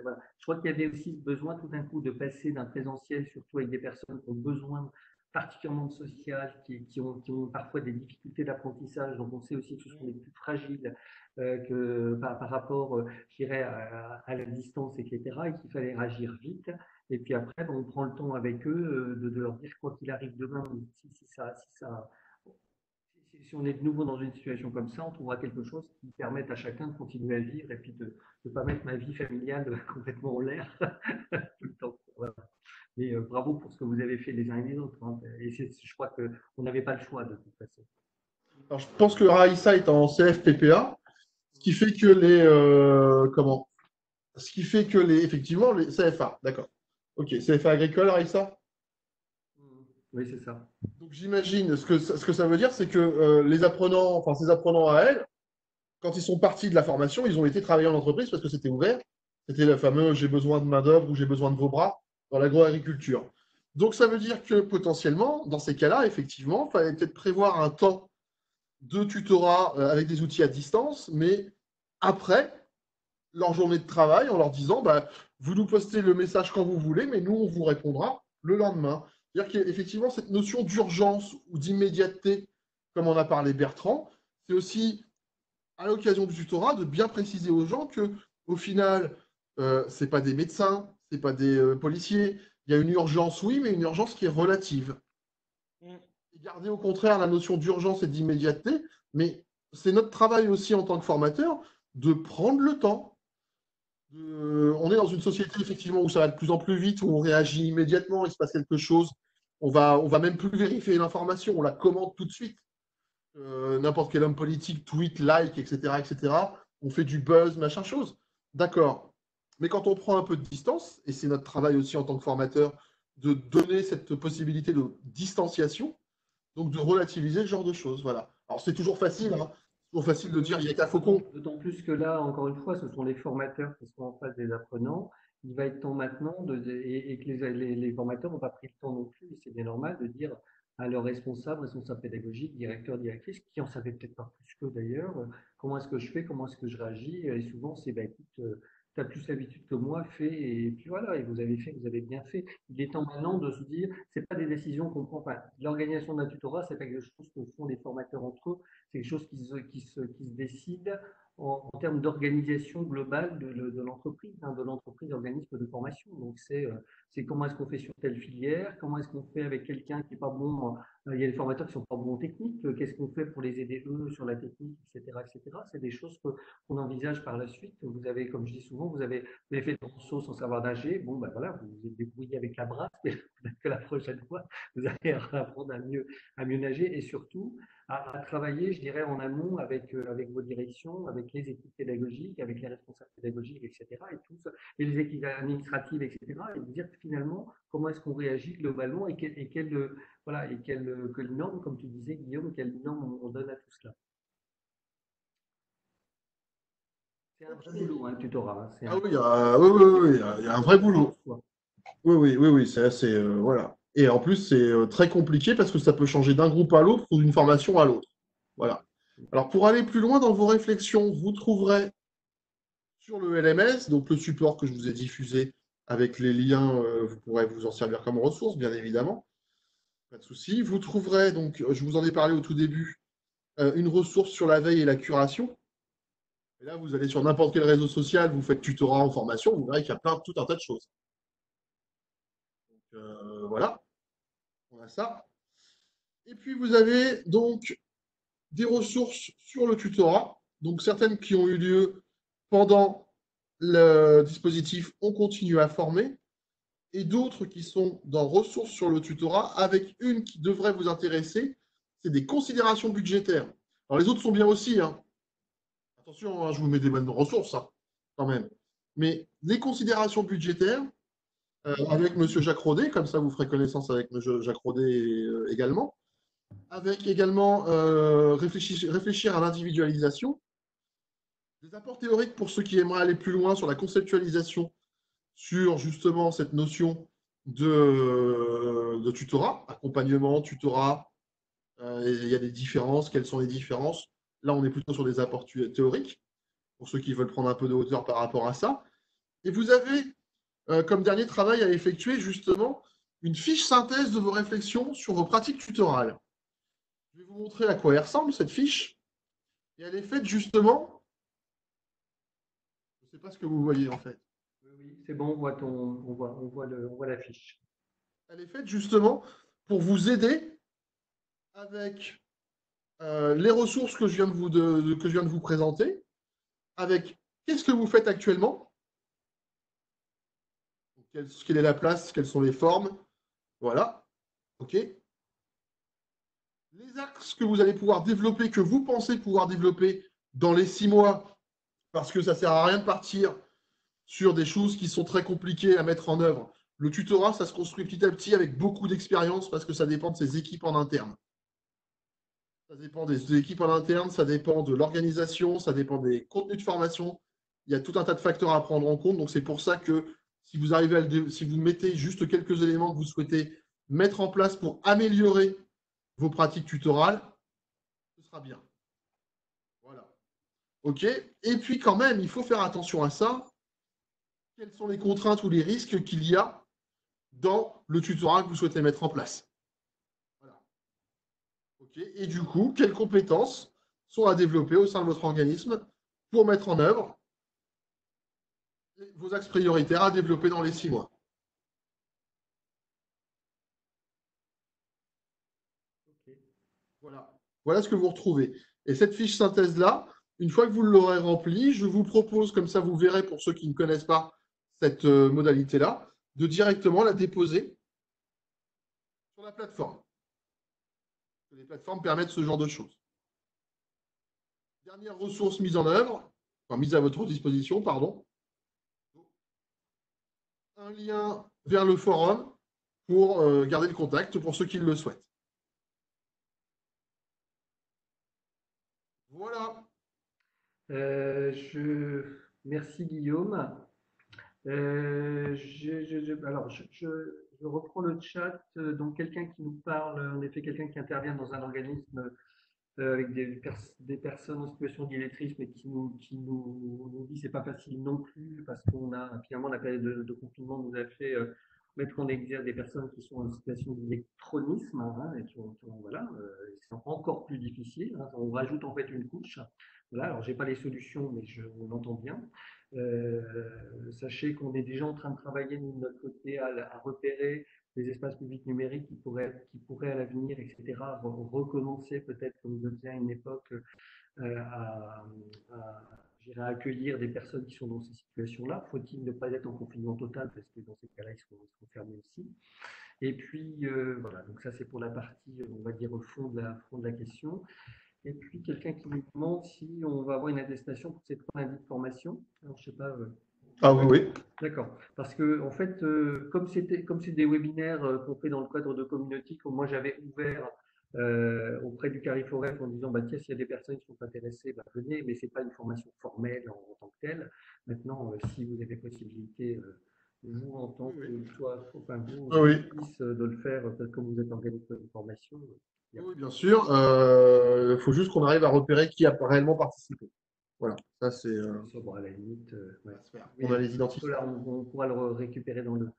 voilà. Je crois qu'il y avait aussi besoin tout d'un coup de passer d'un présentiel, surtout avec des personnes qui ont besoin particulièrement de social, qui ont parfois des difficultés d'apprentissage. Donc on sait aussi que ce sont les plus fragiles par rapport, je dirais, à la distance, etc. Et qu'il fallait réagir vite. Et puis après, on prend le temps avec eux de leur dire quoi qu'il arrive demain, si on est de nouveau dans une situation comme ça, on trouvera quelque chose qui permette à chacun de continuer à vivre et puis de ne pas mettre ma vie familiale complètement en l'air tout le temps. Voilà. Mais bravo pour ce que vous avez fait les uns et les autres. Hein. Et je crois qu'on n'avait pas le choix de toute façon. Alors, je pense que Raïssa est en CFPPA, ce qui fait que effectivement, les CFA, d'accord. Ok, CFA agricole, Raïssa? Oui, c'est ça. Donc j'imagine, ce que ça veut dire, c'est que les apprenants, enfin ces apprenants à elle, quand ils sont partis de la formation, ils ont été travailler en entreprise parce que c'était ouvert. C'était le fameux j'ai besoin de main-d'œuvre ou j'ai besoin de vos bras dans l'agro-agriculture. Donc ça veut dire que potentiellement, dans ces cas-là, effectivement, il fallait peut-être prévoir un temps de tutorat avec des outils à distance, mais après leur journée de travail en leur disant bah, vous nous postez le message quand vous voulez, mais nous, on vous répondra le lendemain. C'est-à-dire qu'il y a effectivement cette notion d'urgence ou d'immédiateté, comme en a parlé Bertrand, c'est aussi à l'occasion du tutorat de bien préciser aux gens que au final, ce n'est pas des médecins, ce n'est pas des policiers. Il y a une urgence, oui, mais une urgence qui est relative. Et garder au contraire la notion d'urgence et d'immédiateté, mais c'est notre travail aussi en tant que formateur de prendre le temps. On est dans une société effectivement où ça va de plus en plus vite, où on réagit immédiatement, il se passe quelque chose, on va même plus vérifier l'information, on la commande tout de suite. N'importe quel homme politique tweet, like, etc., etc. On fait du buzz, machin chose. D'accord. Mais quand on prend un peu de distance, et c'est notre travail aussi en tant que formateur, de donner cette possibilité de distanciation, donc de relativiser ce genre de choses. Voilà. Alors c'est toujours facile, hein. C'est toujours facile de dire il n'y a qu'à Faucon. D'autant plus que là, encore une fois, ce sont les formateurs qui sont en face des apprenants. Il va être temps maintenant, et que les formateurs n'ont pas pris le temps non plus, et c'est bien normal, de dire à leurs responsables pédagogiques, directeurs, directrices, qui en savaient peut-être pas plus qu'eux d'ailleurs, comment est-ce que je fais, comment est-ce que je réagis. Et souvent, c'est bah, écoute, tu as plus l'habitude que moi, fais, et puis voilà, et vous avez fait, vous avez bien fait. Il est temps maintenant de se dire, c'est pas des décisions qu'on prend. Enfin, l'organisation d'un tutorat, c'est pas quelque chose que font les formateurs entre eux, c'est quelque chose qui se décide en termes d'organisation globale de l'entreprise, hein, de l'entreprise organisme de formation. Donc, c'est comment est-ce qu'on fait sur telle filière, comment est-ce qu'on fait avec quelqu'un qui n'est pas bon, il y a des formateurs qui ne sont pas bons en technique, qu'est-ce qu'on fait pour les aider eux sur la technique, etc. etc. C'est des choses qu'on envisage par la suite. Vous avez, comme je dis souvent, vous avez fait de saut sans savoir nager. Bon, ben voilà, vous vous êtes débrouillé avec la brasse, mais que la prochaine fois, vous allez apprendre à mieux nager et surtout, à travailler, je dirais, en amont avec vos directions, avec les équipes pédagogiques, avec les responsables pédagogiques, etc. Et, tous, et les équipes administratives, etc. Et de dire finalement comment est-ce qu'on réagit globalement et quelle norme, comme tu disais, Guillaume, quelle norme on donne à tout cela. C'est un vrai boulot, hein, le tutorat. Hein, Ah oui, il y a un vrai boulot. Oui, c'est assez. Voilà. Et en plus, c'est très compliqué parce que ça peut changer d'un groupe à l'autre ou d'une formation à l'autre. Voilà. Alors, pour aller plus loin dans vos réflexions, vous trouverez sur le LMS, donc le support que je vous ai diffusé avec les liens, vous pourrez vous en servir comme ressource, bien évidemment. Pas de souci. Vous trouverez, donc, je vous en ai parlé au tout début, une ressource sur la veille et la curation. Et là, vous allez sur n'importe quel réseau social, vous faites tutorat en formation, vous verrez qu'il y a tout un tas de choses. Donc, voilà, on a ça. Et puis, vous avez donc des ressources sur le tutorat, donc certaines qui ont eu lieu pendant le dispositif On continue à former, et d'autres qui sont dans ressources sur le tutorat, avec une qui devrait vous intéresser, c'est des considérations budgétaires. Alors, les autres sont bien aussi, hein. Attention, hein, je vous mets des bonnes ressources, hein, quand même. Mais les considérations budgétaires, avec M. Jacques Rodet, comme ça vous ferez connaissance avec M. Jacques Rodet également, avec également réfléchir à l'individualisation, des apports théoriques pour ceux qui aimeraient aller plus loin sur la conceptualisation, sur justement cette notion de tutorat, accompagnement, tutorat. Il y a des différences. Quelles sont les différences? Là, on est plutôt sur des apports théoriques, pour ceux qui veulent prendre un peu de hauteur par rapport à ça. Et vous avez, comme dernier travail à effectuer, justement, une fiche synthèse de vos réflexions sur vos pratiques tutorales. Je vais vous montrer à quoi elle ressemble, cette fiche. Et elle est faite justement, je ne sais pas ce que vous voyez en fait. Oui, c'est bon, on voit la fiche. Elle est faite justement pour vous aider avec les ressources que je viens de vous présenter, avec qu'est-ce que vous faites actuellement, quelle est la place, quelles sont les formes, voilà, ok. Les axes que vous allez pouvoir développer, que vous pensez pouvoir développer dans les 6 mois, parce que ça ne sert à rien de partir sur des choses qui sont très compliquées à mettre en œuvre. Le tutorat, ça se construit petit à petit avec beaucoup d'expérience parce que ça dépend de ses équipes en interne. Ça dépend des équipes en interne, ça dépend de l'organisation, ça dépend des contenus de formation. Il y a tout un tas de facteurs à prendre en compte. Donc, c'est pour ça que si vous arrivez si vous mettez juste quelques éléments que vous souhaitez mettre en place pour améliorer vos pratiques tutorales, ce sera bien. Voilà. OK. Et puis, quand même, il faut faire attention à ça. Quelles sont les contraintes ou les risques qu'il y a dans le tutorat que vous souhaitez mettre en place? Voilà. OK. Et du coup, quelles compétences sont à développer au sein de votre organisme pour mettre en œuvre vos axes prioritaires à développer dans les 6 mois? Okay. Voilà ce que vous retrouvez. Et cette fiche synthèse-là, une fois que vous l'aurez remplie, je vous propose, comme ça vous verrez pour ceux qui ne connaissent pas cette modalité-là, de directement la déposer sur la plateforme. Les plateformes permettent ce genre de choses. Dernière ressource mise en œuvre, enfin mise à votre disposition, pardon. Un lien vers le forum pour garder le contact pour ceux qui le souhaitent. Voilà. Merci Guillaume. Alors, je reprends le chat. Donc, quelqu'un qui nous parle, en effet, quelqu'un qui intervient dans un organisme avec des personnes en situation d'illettrisme et qui nous dit c'est pas facile non plus parce qu'on a finalement la période de confinement nous a fait mettre en exergue des personnes qui sont en situation d'électronisme et voilà, c'est encore plus difficile. On rajoute en fait une couche. Voilà, alors j'ai pas les solutions, mais on entend bien. Sachez qu'on est déjà en train de travailler de notre côté à repérer des espaces publics numériques qui pourraient à l'avenir, etc., recommencer peut-être comme je le faisais à une époque à accueillir des personnes qui sont dans ces situations-là. Faut-il ne pas être en confinement total parce que dans ces cas-là, ils seront fermés aussi. Et puis, voilà, donc ça c'est pour la partie, on va dire, au fond de la question. Et puis, quelqu'un qui nous demande si on va avoir une attestation pour ces 3 lundis de formation. Alors, je sais pas. Ah oui, oui. D'accord. Parce que, en fait, comme c'est des webinaires qu'on fait dans le cadre de Communauty, moi j'avais ouvert auprès du Cariforef en disant bah, tiens, s'il y a des personnes qui sont intéressées, bah, venez, mais ce n'est pas une formation formelle en tant que telle. Maintenant, si vous avez possibilité, vous en tant que toi, enfin vous, Oui. de le faire, peut-être comme vous êtes organisé de formation. Oui, bien sûr. Il faut juste qu'on arrive à repérer qui a réellement participé. Voilà, ça c'est. Bon, à la limite, ouais. On a les identifiés. Là, on pourra le récupérer dans le.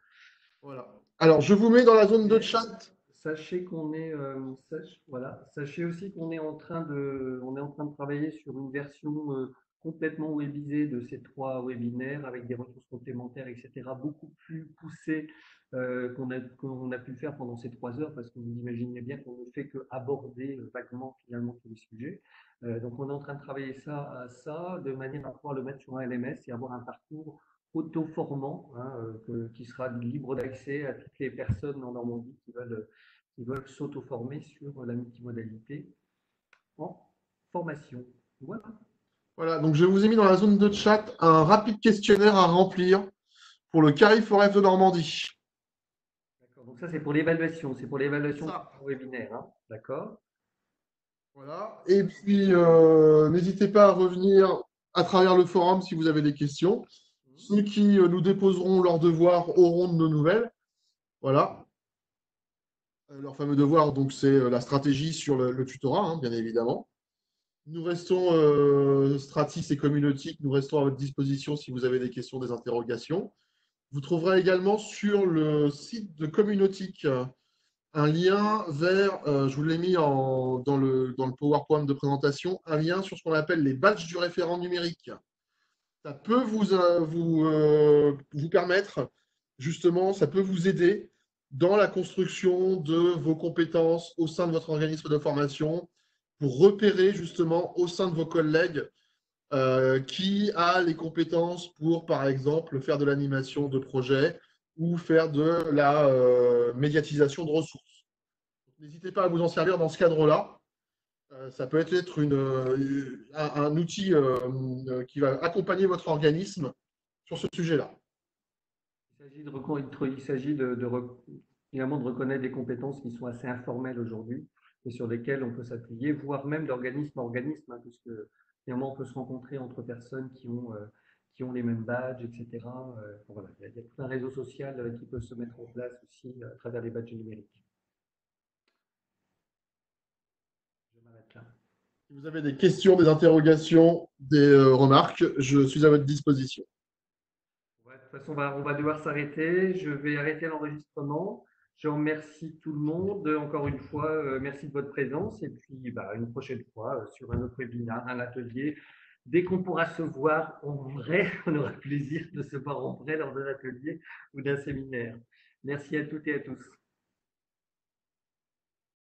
Voilà. Alors, je vous mets dans la zone de chat. Sachez qu'on est, voilà. Sachez aussi qu'on est en train de travailler sur une version complètement webisée de ces 3 webinaires avec des ressources complémentaires, etc., beaucoup plus poussées qu'on a pu le faire pendant ces 3 heures, parce que vous imaginez bien qu'on ne fait qu'aborder vaguement finalement tous les sujets. Donc, on est en train de travailler ça de manière à pouvoir le mettre sur un LMS et avoir un parcours auto-formant qui sera libre d'accès à toutes les personnes en Normandie qui veulent s'auto-former sur la multimodalité en formation. Voilà. Voilà, donc je vous ai mis dans la zone de chat un rapide questionnaire à remplir pour le Cariforef de Normandie. D'accord, donc ça c'est pour l'évaluation, webinaire, hein. D'accord. Voilà, et puis n'hésitez pas à revenir à travers le forum si vous avez des questions. Ceux qui nous déposeront leurs devoirs auront de nos nouvelles. Voilà. Leur fameux devoir, donc, c'est la stratégie sur le tutorat, hein, bien évidemment. Nous restons, Stratis et Communautique, nous restons à votre disposition si vous avez des questions, des interrogations. Vous trouverez également sur le site de Communautique un lien vers, je vous l'ai mis dans le PowerPoint de présentation, un lien sur ce qu'on appelle les badges du référent numérique. Ça peut vous permettre, justement, ça peut vous aider dans la construction de vos compétences au sein de votre organisme de formation pour repérer justement au sein de vos collègues qui a les compétences pour, par exemple, faire de l'animation de projet ou faire de la médiatisation de ressources. N'hésitez pas à vous en servir dans ce cadre-là. Ça peut être un outil qui va accompagner votre organisme sur ce sujet-là. Il s'agit finalement de reconnaître des compétences qui sont assez informelles aujourd'hui et sur lesquelles on peut s'appuyer, voire même d'organisme à organisme, hein, puisque finalement on peut se rencontrer entre personnes qui ont les mêmes badges, etc. Voilà, il y a tout un réseau social qui peut se mettre en place aussi à travers les badges numériques. Je m'arrête là. Si vous avez des questions, des interrogations, des remarques, je suis à votre disposition. Ouais, de toute façon, on va devoir s'arrêter. Je vais arrêter l'enregistrement. Je remercie tout le monde. Encore une fois, merci de votre présence. Et puis, une prochaine fois, sur un autre webinaire, un atelier. Dès qu'on pourra se voir en vrai, on aura plaisir de se voir en vrai lors de l'atelier ou d'un séminaire. Merci à toutes et à tous.